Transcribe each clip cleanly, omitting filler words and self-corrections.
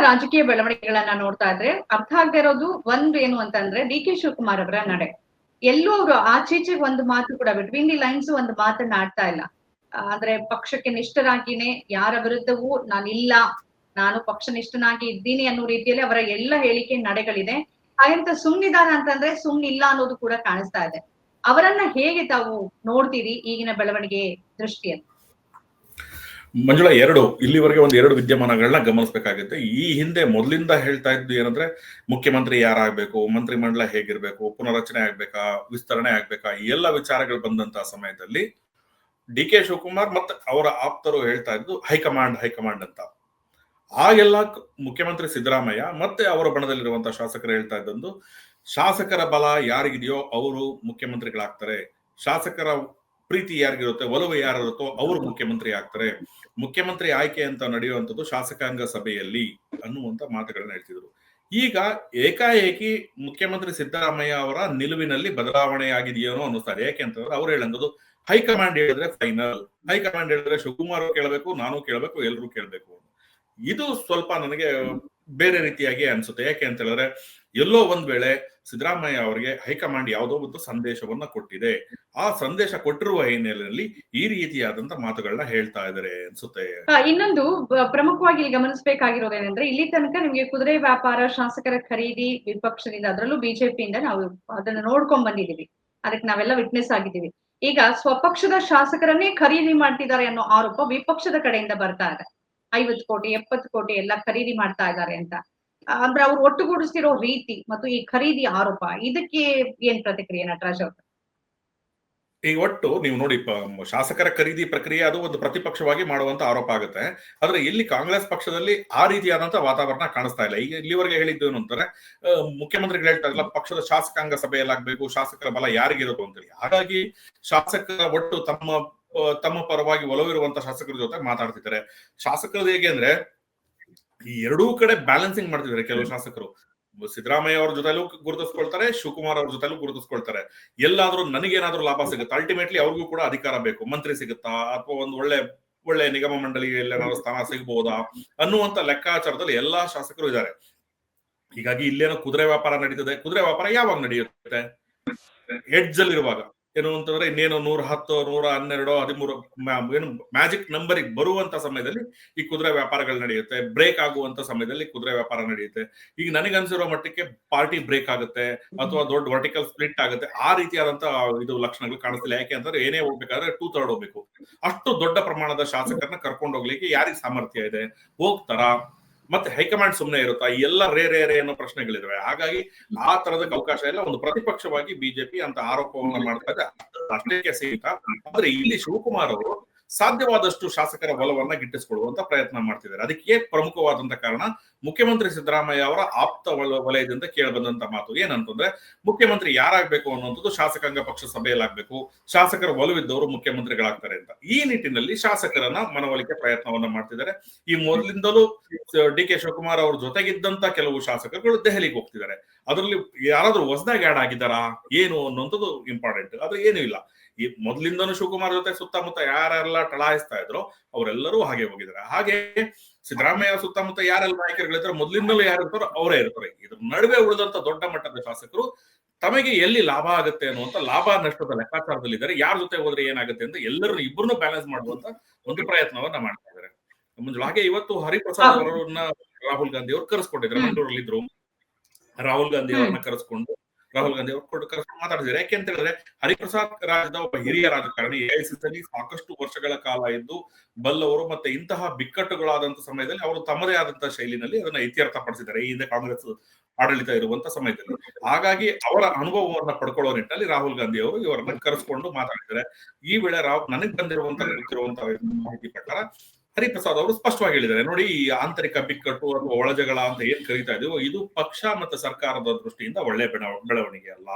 ರಾಜಕೀಯ ಬೆಳವಣಿಗೆಗಳನ್ನ ನೋಡ್ತಾ ಇದ್ರೆ ಅರ್ಥ ಆಗದೆ ಇರೋದು ಒಂದು ಏನು ಅಂತಂದ್ರೆ ಡಿ ಕೆ ಶಿವಕುಮಾರ್ ಅವರ ನಡೆ. ಎಲ್ಲೂ ಅವರು ಆಚೀಚೆಗೆ ಒಂದು ಮಾತು ಕೂಡ ಬಿಟ್ವೀನ್ ದಿ ಲೈನ್ಸ್ ಒಂದು ಮಾತನ್ನ ಆಡ್ತಾ ಇಲ್ಲ. ಅಂದ್ರೆ ಪಕ್ಷಕ್ಕೆ ನಿಷ್ಠರಾಗಿನೇ ಯಾರ ವಿರುದ್ಧವೂ ನಾನಿಲ್ಲ, ನಾನು ಪಕ್ಷ ನಿಷ್ಠನಾಗಿ ಇದ್ದೀನಿ ಅನ್ನೋ ರೀತಿಯಲ್ಲಿ ಅವರ ಎಲ್ಲ ಹೇಳಿಕೆ ನಡೆಗಳಿದೆ. ಹಾಗಂತ ಸುಮ್ನಿದಾರ ಅಂತಂದ್ರೆ ಸುಮ್ನಿಲ್ಲ ಅನ್ನೋದು ಕೂಡ ಕಾಣಿಸ್ತಾ ಇದೆ. ಅವರನ್ನ ಹೇಗೆ ತಾವು ನೋಡ್ತೀರಿ ಈಗಿನ ಬೆಳವಣಿಗೆ ದೃಷ್ಟಿಯಲ್ಲಿ? ಮಂಜುಳಾ, ಇಲ್ಲಿವರೆಗೆ ಎರಡು ವಿದ್ಯಮಾನಗಳನ್ನ ಗಮನಿಸಬೇಕಾಗುತ್ತೆ. ಈ ಹಿಂದೆ ಮೊದಲಿಂದ ಹೇಳ್ತಾ ಇದ್ದು ಏನಂದ್ರೆ ಮುಖ್ಯಮಂತ್ರಿ ಯಾರಾಗ್ಬೇಕು, ಮಂತ್ರಿ ಮಂಡಲ ಹೇಗಿರ್ಬೇಕು, ಪುನರಚನೆ ಆಗ್ಬೇಕಾ, ವಿಸ್ತರಣೆ ಆಗ್ಬೇಕಾ, ಈ ಎಲ್ಲ ವಿಚಾರಗಳು ಬಂದಂತಹ ಸಮಯದಲ್ಲಿ ಡಿ ಕೆ ಶಿವಕುಮಾರ್ ಮತ್ತೆ ಅವರ ಆಪ್ತರು ಹೇಳ್ತಾ ಇದ್ದು ಹೈಕಮಾಂಡ್ ಅಂತ. ಆಗೆಲ್ಲ ಮುಖ್ಯಮಂತ್ರಿ ಸಿದ್ದರಾಮಯ್ಯ ಮತ್ತೆ ಅವರ ಬಣದಲ್ಲಿರುವಂತಹ ಶಾಸಕರು ಹೇಳ್ತಾ ಇದ್ದಂದು, ಶಾಸಕರ ಬಲ ಯಾರಿಗಿದೆಯೋ ಅವರು ಮುಖ್ಯಮಂತ್ರಿಗಳಾಗ್ತಾರೆ, ಶಾಸಕರ ಪ್ರೀತಿ ಯಾರಿಗಿರುತ್ತೆ, ಒಲವು ಯಾರಿರುತ್ತೋ ಅವರು ಮುಖ್ಯಮಂತ್ರಿ ಆಗ್ತಾರೆ, ಮುಖ್ಯಮಂತ್ರಿ ಆಯ್ಕೆ ಅಂತ ನಡೆಯುವಂಥದ್ದು ಶಾಸಕಾಂಗ ಸಭೆಯಲ್ಲಿ ಅನ್ನುವಂತ ಮಾತುಗಳನ್ನ ಹೇಳ್ತಿದ್ರು. ಈಗ ಏಕಾಏಕಿ ಮುಖ್ಯಮಂತ್ರಿ ಸಿದ್ದರಾಮಯ್ಯ ಅವರ ನಿಲುವಿನಲ್ಲಿ ಬದಲಾವಣೆ ಆಗಿದೆಯೇನೋ ಅನ್ನಿಸ್ತಾರೆ. ಯಾಕೆ ಅಂತಂದ್ರೆ ಅವ್ರು ಹೇಳಂಥದ್ದು ಹೈಕಮಾಂಡ್ ಹೇಳಿದ್ರೆ ಫೈನಲ್, ಹೈಕಮಾಂಡ್ ಹೇಳಿದ್ರೆ ಶಿವಕುಮಾರ್ ಕೇಳಬೇಕು, ನಾನು ಕೇಳಬೇಕು, ಎಲ್ಲರೂ ಕೇಳಬೇಕು. ಇದು ಸ್ವಲ್ಪ ನನಗೆ ಬೇರೆ ರೀತಿಯಾಗಿ ಅನ್ಸುತ್ತೆ. ಯಾಕೆ ಅಂತ ಹೇಳಿದ್ರೆ ಎಲ್ಲೋ ಒಂದ್ ವೇಳೆ ಸಿದ್ದರಾಮಯ್ಯ ಅವರಿಗೆ ಹೈಕಮಾಂಡ್ ಯಾವುದೋ ಒಂದು ಸಂದೇಶವನ್ನ ಕೊಟ್ಟಿದೆ, ಆ ಸಂದೇಶ ಕೊಟ್ಟಿರುವ ಹಿನ್ನೆಲೆಯಲ್ಲಿ ಈ ರೀತಿಯಾದಂತ ಮಾತುಗಳನ್ನ ಹೇಳ್ತಾ ಇದ್ದಾರೆ ಅನ್ಸುತ್ತೆ. ಇನ್ನೊಂದು ಪ್ರಮುಖವಾಗಿ ಇಲ್ಲಿ ಗಮನಿಸಬೇಕಾಗಿರೋದೇನೆಂದ್ರೆ, ಇಲ್ಲಿ ತನಕ ನಿಮ್ಗೆ ಕುದುರೆ ವ್ಯಾಪಾರ, ಶಾಸಕರ ಖರೀದಿ ವಿಪಕ್ಷದಿಂದ, ಅದರಲ್ಲೂ ಬಿಜೆಪಿಯಿಂದ ನಾವು ಅದನ್ನ ನೋಡ್ಕೊಂಡ್ ಬಂದಿದೀವಿ, ಅದಕ್ಕೆ ನಾವೆಲ್ಲ ವಿಟ್ನೆಸ್ ಆಗಿದ್ದೀವಿ. ಈಗ ಸ್ವಪಕ್ಷದ ಶಾಸಕರನ್ನೇ ಖರೀದಿ ಮಾಡ್ತಿದ್ದಾರೆ ಅನ್ನೋ ಆರೋಪ ವಿಪಕ್ಷದ ಕಡೆಯಿಂದ ಬರ್ತಾ ಇದೆ. 50 ಕೋಟಿ 70 ಕೋಟಿ ಎಲ್ಲ ಖರೀದಿ ಮಾಡ್ತಾ ಇದ್ದಾರೆ ಅಂತ. ಅಂದ್ರೆ ಅವ್ರು ಒಟ್ಟುಗೂಡಿಸ್ತಿರೋ ರೀತಿ ಮತ್ತು ಈ ಖರೀದಿ ಆರೋಪ, ಇದಕ್ಕೆ ಏನ್ ಪ್ರತಿಕ್ರಿಯೆ ನಟರಾಜ್ ಅವರು? ಈಗ ಒಟ್ಟು ನೀವು ನೋಡಿ, ಶಾಸಕರ ಖರೀದಿ ಪ್ರಕ್ರಿಯೆ ಅದು ಒಂದು ಪ್ರತಿಪಕ್ಷವಾಗಿ ಮಾಡುವಂತ ಆರೋಪ ಆಗುತ್ತೆ. ಆದ್ರೆ ಇಲ್ಲಿ ಕಾಂಗ್ರೆಸ್ ಪಕ್ಷದಲ್ಲಿ ಆ ರೀತಿಯಾದಂತಹ ವಾತಾವರಣ ಕಾಣಿಸ್ತಾ ಇಲ್ಲ. ಈಗ ಇಲ್ಲಿವರೆಗೆ ಹೇಳಿದ್ದು ಏನು ಅಂತಾರೆ, ಮುಖ್ಯಮಂತ್ರಿಗಳು ಹೇಳ್ತಾ ಇಲ್ಲ ಪಕ್ಷದ ಶಾಸಕಾಂಗ ಸಭೆಯಲ್ಲಾಗಬೇಕು, ಶಾಸಕರ ಬಲ ಯಾರಿಗಿರೋದು ಅಂತೇಳಿ. ಹಾಗಾಗಿ ಶಾಸಕರ ಒಟ್ಟು ತಮ್ಮ ಪರವಾಗಿ ಒಲವಿರುವಂತ ಶಾಸಕರ ಜೊತೆ ಮಾತಾಡ್ತಿದ್ದಾರೆ. ಶಾಸಕರದ್ದು ಹೇಗೆ ಅಂದ್ರೆ ಈ ಎರಡೂ ಕಡೆ ಬ್ಯಾಲೆನ್ಸಿಂಗ್ ಮಾಡ್ತಿದ್ದಾರೆ. ಕೆಲವು ಶಾಸಕರು ಸಿದ್ದರಾಮಯ್ಯ ಅವ್ರ ಜೊತೆಲೂ ಗುರುತಿಸ್ಕೊಳ್ತಾರೆ, ಶಿವಕುಮಾರ್ ಅವ್ರ ಜೊತೆಲೂ ಗುರುತಿಸ್ಕೊಳ್ತಾರೆ. ಎಲ್ಲಾದ್ರೂ ನನಗೇನಾದ್ರೂ ಲಾಭ ಸಿಗುತ್ತೆ, ಅಲ್ಟಿಮೇಟ್ಲಿ ಅವ್ರಿಗೂ ಕೂಡ ಅಧಿಕಾರ ಬೇಕು, ಮಂತ್ರಿ ಸಿಗುತ್ತಾ ಅಥವಾ ಒಂದು ಒಳ್ಳೆ ನಿಗಮ ಮಂಡಳಿಯಲ್ಲಿ ಏನಾದ್ರು ಸ್ಥಾನ ಸಿಗಬಹುದಾ ಅನ್ನುವಂತ ಲೆಕ್ಕಾಚಾರದಲ್ಲಿ ಎಲ್ಲಾ ಶಾಸಕರು ಇದ್ದಾರೆ. ಹೀಗಾಗಿ ಇಲ್ಲೇನೋ ಕುದುರೆ ವ್ಯಾಪಾರ ನಡೀತದೆ. ಕುದುರೆ ವ್ಯಾಪಾರ ಯಾವಾಗ ನಡೆಯುತ್ತೆ? ಎಡ್ಜ್ ಅಲ್ಲಿ ಇರುವಾಗ. ಏನು ಅಂತಂದ್ರೆ ಇನ್ನೇನು 110, 112, 13 ಏನು ಮ್ಯಾಜಿಕ್ ನಂಬರ್ ಬರುವಂತ ಸಮಯದಲ್ಲಿ ಈ ಕುದುರೆ ವ್ಯಾಪಾರಗಳು ನಡೆಯುತ್ತೆ. ಬ್ರೇಕ್ ಆಗುವಂತ ಸಮಯದಲ್ಲಿ ಕುದುರೆ ವ್ಯಾಪಾರ ನಡೆಯುತ್ತೆ. ಈಗ ನನಗನ್ಸಿರೋ ಮಟ್ಟಕ್ಕೆ ಪಾರ್ಟಿ ಬ್ರೇಕ್ ಆಗುತ್ತೆ ಅಥವಾ ದೊಡ್ಡ ವರ್ಟಿಕಲ್ ಸ್ಪ್ಲಿಟ್ ಆಗುತ್ತೆ. ಆ ರೀತಿಯಾದಂತ ಇದು ಲಕ್ಷಣಗಳು ಕಾಣಿಸ್ತಿಲ್ಲ. ಯಾಕೆ ಅಂತಂದ್ರೆ ಏನೇ ಹೋಗ್ಬೇಕಾದ್ರೆ 2/3 ಹೋಗ್ಬೇಕು. ಅಷ್ಟು ದೊಡ್ಡ ಪ್ರಮಾಣದ ಶಾಸಕರನ್ನ ಕರ್ಕೊಂಡು ಹೋಗ್ಲಿಕ್ಕೆ ಯಾರಿಗೆ ಸಾಮರ್ಥ್ಯ ಇದೆ? ಹೋಗ್ತಾರಾ? ಮತ್ತೆ ಹೈಕಮಾಂಡ್ ಸುಮ್ಮನೆ ಇರುತ್ತಾ? ಎಲ್ಲ ರೇ ಅನ್ನೋ ಪ್ರಶ್ನೆಗಳಿದಾವೆ. ಹಾಗಾಗಿ ಆ ತರದಕ್ಕೆ ಅವಕಾಶ ಇಲ್ಲ. ಒಂದು ಪ್ರತಿಪಕ್ಷವಾಗಿ ಬಿಜೆಪಿ ಅಂತ ಆರೋಪವನ್ನ ಮಾಡ್ತಾ ಇದೆ, ಅಷ್ಟಕ್ಕೆ ಸೀಮಿತ. ಆದ್ರೆ ಇಲ್ಲಿ ಶಿವಕುಮಾರ್ ಅವರು ಸಾಧ್ಯವಾದಷ್ಟು ಶಾಸಕರ ಬಲವನ್ನ ಗಿಟ್ಟಿಸಿಕೊಳ್ಳುವಂತ ಪ್ರಯತ್ನ ಮಾಡ್ತಿದ್ದಾರೆ. ಅದಕ್ಕೆ ಪ್ರಮುಖವಾದಂತ ಕಾರಣ ಮುಖ್ಯಮಂತ್ರಿ ಸಿದ್ದರಾಮಯ್ಯ ಅವರ ಆಪ್ತ ವಲಯದಿಂದ ಕೇಳಬಂದಂತ ಮಾತು ಏನಂತಂದ್ರೆ, ಮುಖ್ಯಮಂತ್ರಿ ಯಾರಾಗ್ಬೇಕು ಅನ್ನುವಂಥದ್ದು ಶಾಸಕಾಂಗ ಪಕ್ಷ ಸಭೆಯಲ್ಲಾಗ್ಬೇಕು, ಶಾಸಕರ ಒಲವಿದ್ದವರು ಮುಖ್ಯಮಂತ್ರಿಗಳಾಗ್ತಾರೆ ಅಂತ. ಈ ನಿಟ್ಟಿನಲ್ಲಿ ಶಾಸಕರನ್ನ ಮನವೊಲಿಕೆ ಪ್ರಯತ್ನವನ್ನ ಮಾಡ್ತಿದ್ದಾರೆ. ಈ ಮೊದಲಿಂದಲೂ ಡಿ ಕೆ ಶಿವಕುಮಾರ್ ಅವ್ರ ಜೊತೆಗಿದ್ದಂತ ಕೆಲವು ಶಾಸಕರುಗಳು ದೆಹಲಿಗೆ ಹೋಗ್ತಿದ್ದಾರೆ. ಅದರಲ್ಲಿ ಯಾರಾದ್ರೂ ಹೊಸದಾಗಿ ಆಡ್ ಆಗಿದ್ದಾರಾ ಏನು ಅನ್ನುವಂಥದ್ದು ಇಂಪಾರ್ಟೆಂಟ್. ಆದ್ರೆ ಏನೂ ಇಲ್ಲ. ಈ ಮೊದಲಿಂದನೂ ಶಿವಕುಮಾರ್ ಜೊತೆ ಸುತ್ತಮುತ್ತ ಯಾರೆಲ್ಲ ಟಳಾಯಿಸ್ತಾ ಇದ್ರು ಅವರೆಲ್ಲರೂ ಹಾಗೆ ಹೋಗಿದ್ದಾರೆ. ಹಾಗೆ ಸಿದ್ದರಾಮಯ್ಯ ಸುತ್ತಮುತ್ತ ಯಾರೆಲ್ಲ ನಾಯಕರುಗಳಿದ್ದಾರೆ ಮೊದಲಿಂದಲೂ ಯಾರು ಇರ್ತಾರೋ ಅವರೇ ಇರ್ತಾರೆ. ಇದ್ರ ನಡುವೆ ಉಳಿದಂತ ದೊಡ್ಡ ಮಟ್ಟದ ಶಾಸಕರು ತಮಗೆ ಎಲ್ಲಿ ಲಾಭ ಆಗುತ್ತೆ ಅನ್ನುವಂತ ಲಾಭ ನಷ್ಟದ ಲೆಕ್ಕಾಚಾರದಲ್ಲಿ ಇದ್ದಾರೆ. ಯಾರ ಜೊತೆ ಹೋದ್ರೆ ಏನಾಗುತ್ತೆ ಅಂತ ಎಲ್ಲರೂ ಇಬ್ಬರನ್ನು ಬ್ಯಾಲೆನ್ಸ್ ಮಾಡುವಂತ ಒಂದು ಪ್ರಯತ್ನವನ್ನ ಮಾಡ್ತಾ ಇದ್ದಾರೆ. ಹಾಗೆ ಇವತ್ತು ಹರಿಪ್ರಸಾದ್ ಅವರನ್ನ ರಾಹುಲ್ ಗಾಂಧಿ ಅವರು ಕರೆಸ್ಕೊಂಡಿದ್ದಾರೆ. ಮಂಗಳೂರಲ್ಲಿ ಇದ್ರು. ರಾಹುಲ್ ಗಾಂಧಿ ಅವರನ್ನ ಕರೆಸ್ಕೊಂಡು ಮಾತಾಡಿದ್ದಾರೆ. ಯಾಕೆ ಅಂತ ಹೇಳಿದ್ರೆ ಹರಿಪ್ರಸಾದ್ ರಾಜ್ಯದ ಒಬ್ಬ ಹಿರಿಯ ರಾಜಕಾರಣಿ, ಎಐಸಿಸಿಯಲ್ಲಿ ಸಾಕಷ್ಟು ವರ್ಷಗಳ ಕಾಲ ಇದ್ದು ಬಲ್ಲವರು. ಮತ್ತೆ ಇಂತಹ ಬಿಕ್ಕಟ್ಟುಗಳಾದಂತ ಸಮಯದಲ್ಲಿ ಅವರು ತಮ್ಮದೇ ಆದಂತಹ ಶೈಲಿನಲ್ಲಿ ಅದನ್ನ ಇತ್ಯರ್ಥ ಪಡಿಸಿದ್ದಾರೆ ಈ ಹಿಂದೆ ಕಾಂಗ್ರೆಸ್ ಆಡಳಿತ ಇರುವಂತ ಸಮಯದಲ್ಲಿ. ಹಾಗಾಗಿ ಅವರ ಅನುಭವವನ್ನ ಪಡ್ಕೊಳ್ಳೋ ನಿಟ್ಟಿನಲ್ಲಿ ರಾಹುಲ್ ಗಾಂಧಿ ಅವರು ಇವರನ್ನ ಕರೆಸ್ಕೊಂಡು ಮಾತಾಡಿದ್ದಾರೆ. ಈ ವೇಳೆ ನನಗೆ ಗೊತ್ತಿರುವಂತ ಮಾಹಿತಿ ಪ್ರಕಾರ ಹರಿಪ್ರಸಾದ್ ಅವರು ಸ್ಪಷ್ಟವಾಗಿ ಹೇಳಿದ್ದಾರೆ, ನೋಡಿ ಈ ಆಂತರಿಕ ಬಿಕ್ಕಟ್ಟು ಅಥವಾ ಒಳಜಗಳ ಅಂತ ಏನ್ ಕರೀತಾ ಇದೀವೋ ಇದು ಪಕ್ಷ ಮತ್ತೆ ಸರ್ಕಾರದ ದೃಷ್ಟಿಯಿಂದ ಒಳ್ಳೆ ಬೆಳವಣಿಗೆ ಅಲ್ಲ.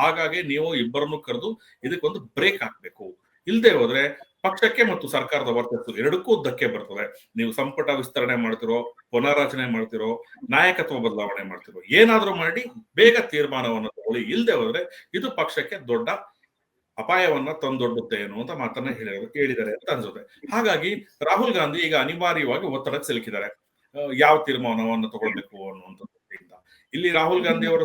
ಹಾಗಾಗಿ ನೀವು ಇಬ್ಬರನ್ನು ಕರೆದು ಇದಕ್ಕೊಂದು ಬ್ರೇಕ್ ಹಾಕ್ಬೇಕು. ಇಲ್ಲದೆ ಹೋದ್ರೆ ಪಕ್ಷಕ್ಕೆ ಮತ್ತು ಸರ್ಕಾರದ ವರ್ಚಸ್ಸು ಎರಡಕ್ಕೂ ಧಕ್ಕೆ ಬರ್ತದೆ. ನೀವು ಸಂಪುಟ ವಿಸ್ತರಣೆ ಮಾಡ್ತಿರೋ, ಪುನರ್ರಚನೆ ಮಾಡ್ತಿರೋ, ನಾಯಕತ್ವ ಬದಲಾವಣೆ ಮಾಡ್ತಿರೋ, ಏನಾದ್ರೂ ಮಾಡಿ ಬೇಗ ತೀರ್ಮಾನವನ್ನು ತಗೊಳ್ಳಿ. ಇಲ್ಲದೆ ಹೋದ್ರೆ ಇದು ಪಕ್ಷಕ್ಕೆ ದೊಡ್ಡ ಅಪಾಯವನ್ನ ತಂದೊಡ್ಡುತ್ತೆ ಅನ್ನುವಂತ ಮಾತನ್ನ ಹೇಳಿದ್ದಾರೆ ಅಂತ ಅನ್ಸುತ್ತೆ. ಹಾಗಾಗಿ ರಾಹುಲ್ ಗಾಂಧಿ ಈಗ ಅನಿವಾರ್ಯವಾಗಿ ಒತ್ತಡಕ್ಕೆ ಸಿಲುಕಿದ್ದಾರೆ. ಯಾವ ತೀರ್ಮಾನವನ್ನು ತಗೊಳ್ಬೇಕು ಅನ್ನುವಂಥ ದೃಷ್ಟಿಯಿಂದ ಇಲ್ಲಿ ರಾಹುಲ್ ಗಾಂಧಿ ಅವರ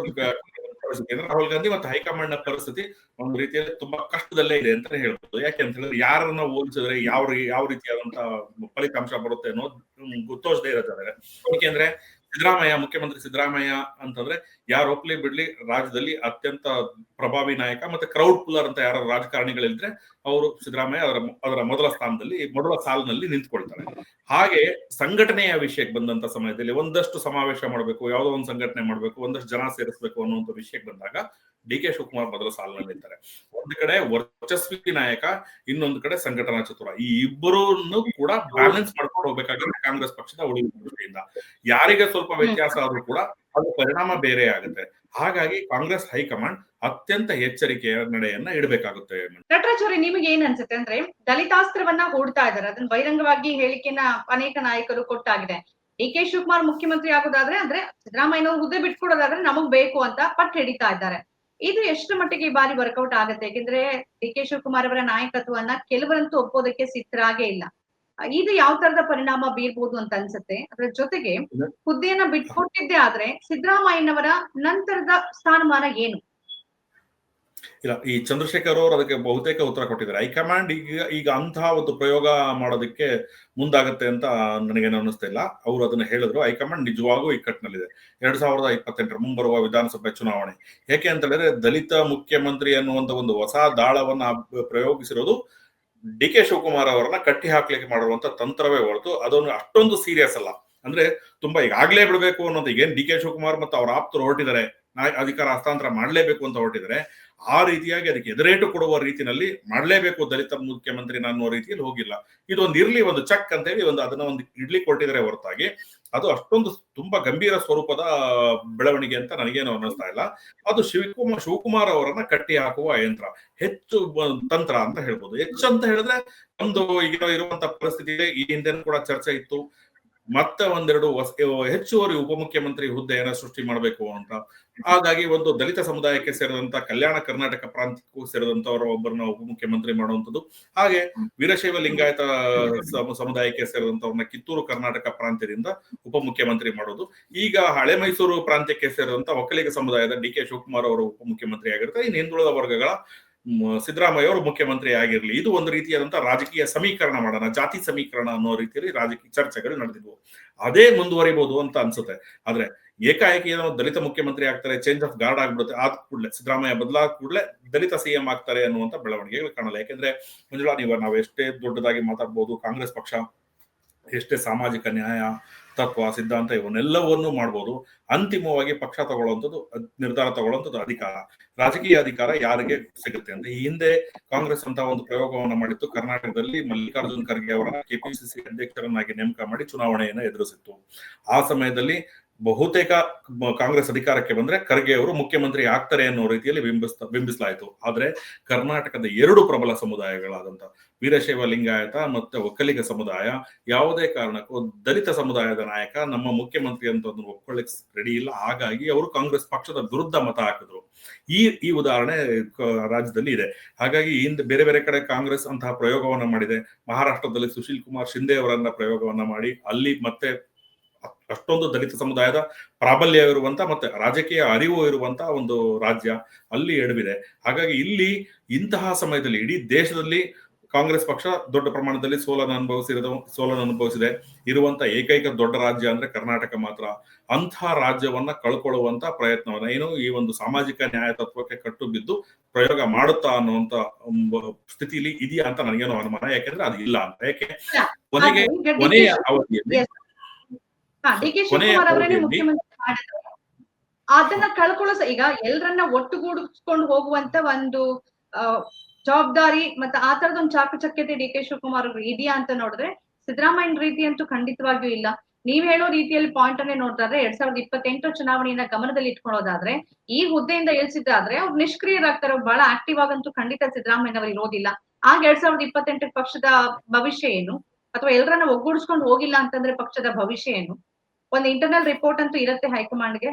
ಪರಿಸ್ಥಿತಿ ರಾಹುಲ್ ಗಾಂಧಿ ಮತ್ತು ಹೈಕಮಾಂಡ್ ನ ಪರಿಸ್ಥಿತಿ ಒಂದು ರೀತಿಯಲ್ಲಿ ತುಂಬಾ ಕಷ್ಟದಲ್ಲೇ ಇದೆ ಅಂತ ಹೇಳ್ಬೋದು. ಯಾಕೆ ಅಂತ ಹೇಳಿದ್ರೆ ಯಾರನ್ನ ಹೋಲಿಸಿದ್ರೆ ಯಾವ ರೀತಿಯಾದಂತಹ ಫಲಿತಾಂಶ ಬರುತ್ತೆ ಅನ್ನೋದು ಗೊತ್ತೋಸದೇ ಇರೋದಾದ್ರೆ. ಯಾಕೆಂದ್ರೆ ಮುಖ್ಯಮಂತ್ರಿ ಸಿದ್ದರಾಮಯ್ಯ ಅಂತಂದ್ರೆ ಯಾರು ಒಪ್ಲಿ ಬಿಡ್ಲಿ ರಾಜ್ಯದಲ್ಲಿ ಅತ್ಯಂತ ಪ್ರಭಾವಿ ನಾಯಕ ಮತ್ತೆ ಕ್ರೌಡ್ ಪುಲ್ಲರ್ ಅಂತ ಯಾರು ರಾಜಕಾರಣಿಗಳಿದ್ರೆ ಅವರು ಸಿದ್ದರಾಮಯ್ಯ ಅದರ ಮೊದಲ ಸಾಲಿನಲ್ಲಿ ನಿಂತ್ಕೊಳ್ತಾರೆ. ಹಾಗೆ ಸಂಘಟನೆಯ ವಿಷಯಕ್ಕೆ ಬಂದಂತ ಸಮಯದಲ್ಲಿ ಒಂದಷ್ಟು ಸಮಾವೇಶ ಮಾಡಬೇಕು, ಯಾವುದೋ ಒಂದು ಸಂಘಟನೆ ಮಾಡಬೇಕು, ಒಂದಷ್ಟು ಜನ ಸೇರಿಸಬೇಕು ಅನ್ನುವಂಥ ವಿಷಯಕ್ಕೆ ಬಂದಾಗ ಡಿ ಕೆ ಶಿವಕುಮಾರ್ ಮೊದಲ ಸಾಲಿನಲ್ಲಿ ಇರ್ತಾರೆ. ಒಂದು ಕಡೆ ವರ್ಚಸ್ವಿ ನಾಯಕ, ಇನ್ನೊಂದು ಕಡೆ ಸಂಘಟನಾ ಚತುರ. ಈ ಇಬ್ಬರನ್ನು ಕೂಡ ಬ್ಯಾಲೆನ್ಸ್ ಮಾಡ್ಕೊಂಡು ಹೋಗ್ಬೇಕಾಗುತ್ತೆ ಕಾಂಗ್ರೆಸ್ ಪಕ್ಷದ ಉಳಿದ ದೃಷ್ಟಿಯಿಂದ. ಯಾರಿಗೆ ಸ್ವಲ್ಪ ವ್ಯತ್ಯಾಸ ಆದ್ರೂ ಕೂಡ ಅದು ಪರಿಣಾಮ ಬೇರೆ ಆಗುತ್ತೆ. ಹಾಗಾಗಿ ಕಾಂಗ್ರೆಸ್ ಹೈಕಮಾಂಡ್ ಅತ್ಯಂತ ಎಚ್ಚರಿಕೆಯ ನಡೆಯನ್ನ ಇಡಬೇಕಾಗುತ್ತೆ. ನಟರಾಜ್, ನಿಮಗೆ ಏನ್ ಅನ್ಸುತ್ತೆ ಅಂದ್ರೆ ದಲಿತಾಸ್ತ್ರವನ್ನ ಹೂಡ್ತಾ ಇದ್ದಾರೆ, ಅದನ್ನ ಬಹಿರಂಗವಾಗಿ ಹೇಳಿಕೆನ ಅನೇಕ ನಾಯಕರು ಕೊಟ್ಟಾಗಿದೆ. ಡಿ ಕೆ ಶಿವಕುಮಾರ್ ಮುಖ್ಯಮಂತ್ರಿ ಆಗೋದಾದ್ರೆ ಅಂದ್ರೆ ಸಿದ್ದರಾಮಯ್ಯನವರು ಹುದ್ದೆ ಬಿಟ್ಕೊಡೋದಾದ್ರೆ ನಮಗ್ ಬೇಕು ಅಂತ ಪಟ್ಟು ಹಿಡಿತಾ ಇದ್ದಾರೆ. ಇದು ಎಷ್ಟು ಮಟ್ಟಿಗೆ ಈ ಬಾರಿ ವರ್ಕೌಟ್ ಆಗುತ್ತೆ? ಯಾಕೆಂದ್ರೆ ಡಿ ಕೆ ಶಿವಕುಮಾರ್ ಅವರ ನಾಯಕತ್ವವನ್ನ ಕೆಲವರಂತೂ ಒಪ್ಪೋದಕ್ಕೆ ಸಿದ್ಧರಾಗೇ ಇಲ್ಲ. ಇದು ಯಾವ ತರದ ಪರಿಣಾಮ ಬೀರ್ಬೋದು ಅಂತ ಅನ್ಸುತ್ತೆ? ಅದ್ರ ಜೊತೆಗೆ ಹುದ್ದೆಯನ್ನ ಬಿಟ್ಕೊಟ್ಟಿದ್ದೆ ಆದ್ರೆ ಸಿದ್ದರಾಮಯ್ಯನವರ ನಂತರದ ಸ್ಥಾನಮಾನ ಏನು? ಇಲ್ಲ, ಈ ಚಂದ್ರಶೇಖರ್ ಅವರು ಅದಕ್ಕೆ ಬಹುತೇಕ ಉತ್ತರ ಕೊಟ್ಟಿದ್ದಾರೆ. ಹೈಕಮಾಂಡ್ ಈಗ ಅಂತಹ ಒಂದು ಪ್ರಯೋಗ ಮಾಡೋದಕ್ಕೆ ಮುಂದಾಗತ್ತೆ ಅಂತ ನನಗೇನು ಅನ್ನಿಸ್ತಾ ಇಲ್ಲ. ಅವರು ಅದನ್ನ ಹೇಳಿದ್ರು. ಹೈಕಮಾಂಡ್ ನಿಜವಾಗೂ ಇಕ್ಕಟ್ಟಿನಲ್ಲಿದೆ 2028 ಮುಂಬರುವ ವಿಧಾನಸಭೆ ಚುನಾವಣೆ. ಯಾಕೆ ಅಂತ ಹೇಳಿದ್ರೆ ದಲಿತ ಮುಖ್ಯಮಂತ್ರಿ ಅನ್ನುವಂತ ಒಂದು ಹೊಸ ದಾಳವನ್ನ ಪ್ರಯೋಗಿಸಿರೋದು ಡಿ ಕೆ ಶಿವಕುಮಾರ್ ಅವರನ್ನ ಕಟ್ಟಿ ಹಾಕ್ಲಿಕ್ಕೆ ಮಾಡಿರುವಂತ ತಂತ್ರವೇ ಹೊರತು ಅದನ್ನು ಅಷ್ಟೊಂದು ಸೀರಿಯಸ್ ಅಲ್ಲ. ಅಂದ್ರೆ ತುಂಬಾ ಈಗಾಗ್ಲೇ ಬಿಡಬೇಕು ಅನ್ನೋದು. ಈಗೇನ್ ಡಿ ಕೆ ಶಿವಕುಮಾರ್ ಮತ್ತು ಅವ್ರ ಆಪ್ತರು ಹೊರಟಿದ್ದಾರೆ, ಅಧಿಕಾರ ಹಸ್ತಾಂತರ ಮಾಡ್ಲೇಬೇಕು ಅಂತ ಹೊರಟಿದ್ದಾರೆ. ಆ ರೀತಿಯಾಗಿ ಅದಕ್ಕೆ ಎದುರೇಟು ಕೊಡುವ ರೀತಿಯಲ್ಲಿ ಮಾಡ್ಲೇಬೇಕು ದಲಿತ ಮುಖ್ಯಮಂತ್ರಿ ಅನ್ನೋ ರೀತಿಯಲ್ಲಿ ಹೋಗಿಲ್ಲ. ಇದೊಂದು ಇರ್ಲಿ, ಒಂದು ಚೆಕ್ ಅಂತ ಹೇಳಿ ಅದನ್ನ ಒಂದು ಇಡ್ಲಿಕ್ಕೆ ಕೊಟ್ಟಿದ್ದಾರೆ ಹೊರತಾಗಿ ಅದು ಅಷ್ಟೊಂದು ತುಂಬಾ ಗಂಭೀರ ಸ್ವರೂಪದ ಬೆಳವಣಿಗೆ ಅಂತ ನನಗೇನು ಅನ್ನಿಸ್ತಾ ಇಲ್ಲ. ಅದು ಶಿವಕುಮಾರ್ ಅವರನ್ನ ಕಟ್ಟಿ ಹಾಕುವ ಯಂತ್ರ, ಹೆಚ್ಚು ತಂತ್ರ ಅಂತ ಹೇಳ್ಬೋದು. ಹೆಚ್ಚು ಅಂತ ಹೇಳಿದ್ರೆ ಒಂದು ಈಗ ಇರುವಂತ ಪರಿಸ್ಥಿತಿ, ಈ ಹಿಂದೆ ಕೂಡ ಚರ್ಚೆ ಇತ್ತು, ಮತ್ತೆ ಒಂದೆರಡು ಹೆಚ್ಚುವರಿ ಉಪಮುಖ್ಯಮಂತ್ರಿ ಹುದ್ದೆಯನ್ನ ಸೃಷ್ಟಿ ಮಾಡಬೇಕು ಅಂತ. ಹಾಗಾಗಿ ಒಂದು ದಲಿತ ಸಮುದಾಯಕ್ಕೆ ಸೇರಿದಂತ ಕಲ್ಯಾಣ ಕರ್ನಾಟಕ ಪ್ರಾಂತ್ಯಕ್ಕೂ ಸೇರಿದಂತವರ ಒಬ್ಬರನ್ನ ಉಪಮುಖ್ಯಮಂತ್ರಿ ಮಾಡುವಂಥದ್ದು, ಹಾಗೆ ವೀರಶೈವ ಲಿಂಗಾಯತ ಸಮುದಾಯಕ್ಕೆ ಸೇರಿದಂತವ್ರನ್ನ ಕಿತ್ತೂರು ಕರ್ನಾಟಕ ಪ್ರಾಂತ್ಯದಿಂದ ಉಪಮುಖ್ಯಮಂತ್ರಿ ಮಾಡೋದು. ಈಗ ಹಳೆ ಮೈಸೂರು ಪ್ರಾಂತ್ಯಕ್ಕೆ ಸೇರಿದಂತ ಒಕ್ಕಲಿಗ ಸಮುದಾಯದ ಡಿ ಕೆ ಶಿವಕುಮಾರ್ ಅವರು ಉಪಮುಖ್ಯಮಂತ್ರಿ ಆಗಿರ್ತಾರೆ. ಇನ್ನು ಹಿಂದುಳಿದ ವರ್ಗಗಳ ಸಿದ್ದರಾಮಯ್ಯ ಅವರು ಮುಖ್ಯಮಂತ್ರಿ ಆಗಿರ್ಲಿ. ಇದು ಒಂದು ರೀತಿಯಾದಂತಹ ರಾಜಕೀಯ ಸಮೀಕರಣ ಮಾಡೋಣ, ಜಾತಿ ಸಮೀಕರಣ ಅನ್ನೋ ರೀತಿಯಲ್ಲಿ ರಾಜಕೀಯ ಚರ್ಚೆಗಳು ನಡೆದಿದ್ವು. ಅದೇ ಮುಂದುವರಿಬಹುದು ಅಂತ ಅನ್ಸುತ್ತೆ. ಆದ್ರೆ ಏಕಾಏಕಿ ಏನೋ ದಲಿತ ಮುಖ್ಯಮಂತ್ರಿ ಆಗ್ತಾರೆ, ಚೇಂಜ್ ಆಫ್ ಗಾರ್ಡ್ ಆಗ್ಬಿಡುತ್ತೆ, ಆದ ಕೂಡಲೇ ಸಿದ್ದರಾಮಯ್ಯ ಬದಲಾದ ಕೂಡಲೇ ದಲಿತ ಸಿಎಂ ಆಗ್ತಾರೆ ಅನ್ನುವಂತ ಬೆಳವಣಿಗೆಗಳು ಕಾಣಲ್ಲ. ಯಾಕೆಂದ್ರೆ ಮಂಜುಳಾ, ನಾವು ಎಷ್ಟೇ ದೊಡ್ಡದಾಗಿ ಮಾತಾಡ್ಬೋದು, ಕಾಂಗ್ರೆಸ್ ಪಕ್ಷ ಎಷ್ಟೇ ಸಾಮಾಜಿಕ ನ್ಯಾಯ ತತ್ವ ಸಿದ್ಧಾಂತ ಇವನ್ನೆಲ್ಲವನ್ನೂ ಮಾಡ್ಬೋದು, ಅಂತಿಮವಾಗಿ ಪಕ್ಷ ತಗೊಳ್ಳುವಂಥದ್ದು, ನಿರ್ಧಾರ ತಗೊಳ್ಳುವಂಥದ್ದು ಅಧಿಕಾರ, ರಾಜಕೀಯ ಅಧಿಕಾರ ಯಾರಿಗೆ ಸಿಗುತ್ತೆ ಅಂತ. ಈ ಹಿಂದೆ ಕಾಂಗ್ರೆಸ್ ಅಂತ ಒಂದು ಪ್ರಯೋಗವನ್ನ ಮಾಡಿತ್ತು. ಕರ್ನಾಟಕದಲ್ಲಿ ಮಲ್ಲಿಕಾರ್ಜುನ್ ಖರ್ಗೆ ಅವರ ಕೆಪಿಸಿಸಿ ಅಧ್ಯಕ್ಷರನ್ನಾಗಿ ನೇಮಕ ಮಾಡಿ ಚುನಾವಣೆಯನ್ನ ಎದುರಿಸಿತ್ತು. ಆ ಸಮಯದಲ್ಲಿ ಬಹುತೇಕ ಕಾಂಗ್ರೆಸ್ ಅಧಿಕಾರಕ್ಕೆ ಬಂದ್ರೆ ಖರ್ಗೆ ಅವರು ಮುಖ್ಯಮಂತ್ರಿ ಆಗ್ತಾರೆ ಅನ್ನೋ ರೀತಿಯಲ್ಲಿ ಬಿಂಬಿಸಲಾಯಿತು. ಆದ್ರೆ ಕರ್ನಾಟಕದ ಎರಡು ಪ್ರಬಲ ಸಮುದಾಯಗಳಾದಂತ ವೀರಶೈವ ಲಿಂಗಾಯತ ಮತ್ತೆ ಒಕ್ಕಲಿಗ ಸಮುದಾಯ ಯಾವುದೇ ಕಾರಣಕ್ಕೂ ದಲಿತ ಸಮುದಾಯದ ನಾಯಕ ನಮ್ಮ ಮುಖ್ಯಮಂತ್ರಿ ಅಂತ ಒಪ್ಕೊಳ್ಳಿಕ್ ರೆಡಿ ಇಲ್ಲ. ಹಾಗಾಗಿ ಅವರು ಕಾಂಗ್ರೆಸ್ ಪಕ್ಷದ ವಿರುದ್ಧ ಮತ ಹಾಕಿದ್ರು. ಈ ಉದಾಹರಣೆ ರಾಜ್ಯದಲ್ಲಿ ಇದೆ. ಹಾಗಾಗಿ ಹಿಂದೆ ಬೇರೆ ಬೇರೆ ಕಡೆ ಕಾಂಗ್ರೆಸ್ ಅಂತಹ ಪ್ರಯೋಗವನ್ನ ಮಾಡಿದೆ. ಮಹಾರಾಷ್ಟ್ರದಲ್ಲಿ ಸುಶೀಲ್ ಕುಮಾರ್ ಶಿಂದೆ ಅವರನ್ನ ಪ್ರಯೋಗವನ್ನ ಮಾಡಿ ಅಲ್ಲಿ ಮತ್ತೆ ಅಷ್ಟೊಂದು ದಲಿತ ಸಮುದಾಯದ ಪ್ರಾಬಲ್ಯ ಇರುವಂತ ಮತ್ತೆ ರಾಜಕೀಯ ಅರಿವು ಇರುವಂತ ಒಂದು ರಾಜ್ಯ ಅಲ್ಲಿ ಎಡವಿದೆ. ಹಾಗಾಗಿ ಇಲ್ಲಿ ಇಂತಹ ಸಮಯದಲ್ಲಿ ಇಡೀ ದೇಶದಲ್ಲಿ ಕಾಂಗ್ರೆಸ್ ಪಕ್ಷ ದೊಡ್ಡ ಪ್ರಮಾಣದಲ್ಲಿ ಸೋಲನ್ನು ಅನುಭವಿಸಿದೆ. ಇರುವಂತ ಏಕೈಕ ದೊಡ್ಡ ರಾಜ್ಯ ಅಂದ್ರೆ ಕರ್ನಾಟಕ ಮಾತ್ರ. ಅಂತಹ ರಾಜ್ಯವನ್ನ ಕಳ್ಕೊಳ್ಳುವಂತ ಪ್ರಯತ್ನವನ್ನ ಏನು ಈ ಒಂದು ಸಾಮಾಜಿಕ ನ್ಯಾಯ ತತ್ವಕ್ಕೆ ಕಟ್ಟು ಬಿದ್ದು ಪ್ರಯೋಗ ಮಾಡುತ್ತಾ ಅನ್ನುವಂತ ಸ್ಥಿತಿಲಿ ಇದೆಯಾ ಅಂತ ನನಗೇನೋ ಅನುಮಾನ. ಯಾಕೆಂದ್ರೆ ಅದು ಇಲ್ಲ ಅಂತ. ಯಾಕೆ ಕೊನೆಯ ಅವಧಿಯಲ್ಲಿ ಡಿ ಕೆ ಶಿವಕುಮಾರ್ ಅವರನ್ನೇ ಮುಖ್ಯಮಂತ್ರಿ ಮಾಡಿದ್ರು. ಅದನ್ನ ಕಳ್ಕೊಳ್ಳೋ ಈಗ ಎಲ್ಲರನ್ನ ಒಟ್ಟುಗೂಡಿಸ್ಕೊಂಡು ಹೋಗುವಂತ ಒಂದು ಜವಾಬ್ದಾರಿ ಮತ್ತೆ ಆ ತರದ ಒಂದು ಚಾಕಚಕ್ಯತೆ ಡಿ ಕೆ ಶಿವಕುಮಾರ್ ಅವರು ಇದೆಯಾ ಅಂತ ನೋಡಿದ್ರೆ ಸಿದ್ದರಾಮಯ್ಯ ರೀತಿ ಅಂತೂ ಖಂಡಿತವಾಗಿಯೂ ಇಲ್ಲ. ನೀವ್ ಹೇಳೋ ರೀತಿಯಲ್ಲಿ ಪಾಯಿಂಟ್ ಅನ್ನೇ ನೋಡಿದ್ರೆ 2028 ಚುನಾವಣೆಯನ್ನ ಗಮನದಲ್ಲಿ ಇಟ್ಕೊಳ್ಳೋದಾದ್ರೆ ಈ ಹುದ್ದೆಯಿಂದ ಇಳಿಸಿದ್ದಾದ್ರೆ ಅವ್ರು ನಿಷ್ಕ್ರಿಯರಾಗ್ತಾರೆ. ಅವ್ರು ಬಹಳ ಆಕ್ಟಿವ್ ಆಗಂತೂ ಖಂಡಿತ ಸಿದ್ದರಾಮಯ್ಯನವರು ಇರೋದಿಲ್ಲ. ಆಗ 2028 ಪಕ್ಷದ ಭವಿಷ್ಯ ಏನು, ಅಥವಾ ಎಲ್ಲರನ್ನ ಒಗ್ಗೂಡಿಸ್ಕೊಂಡು ಹೋಗಿಲ್ಲ ಅಂತಂದ್ರೆ ಪಕ್ಷದ ಭವಿಷ್ಯ ಏನು? ಒಂದು ಇಂಟರ್ನಲ್ ರಿಪೋರ್ಟ್ ಅಂತೂ ಇರುತ್ತೆ ಹೈಕಮಾಂಡ್ಗೆ.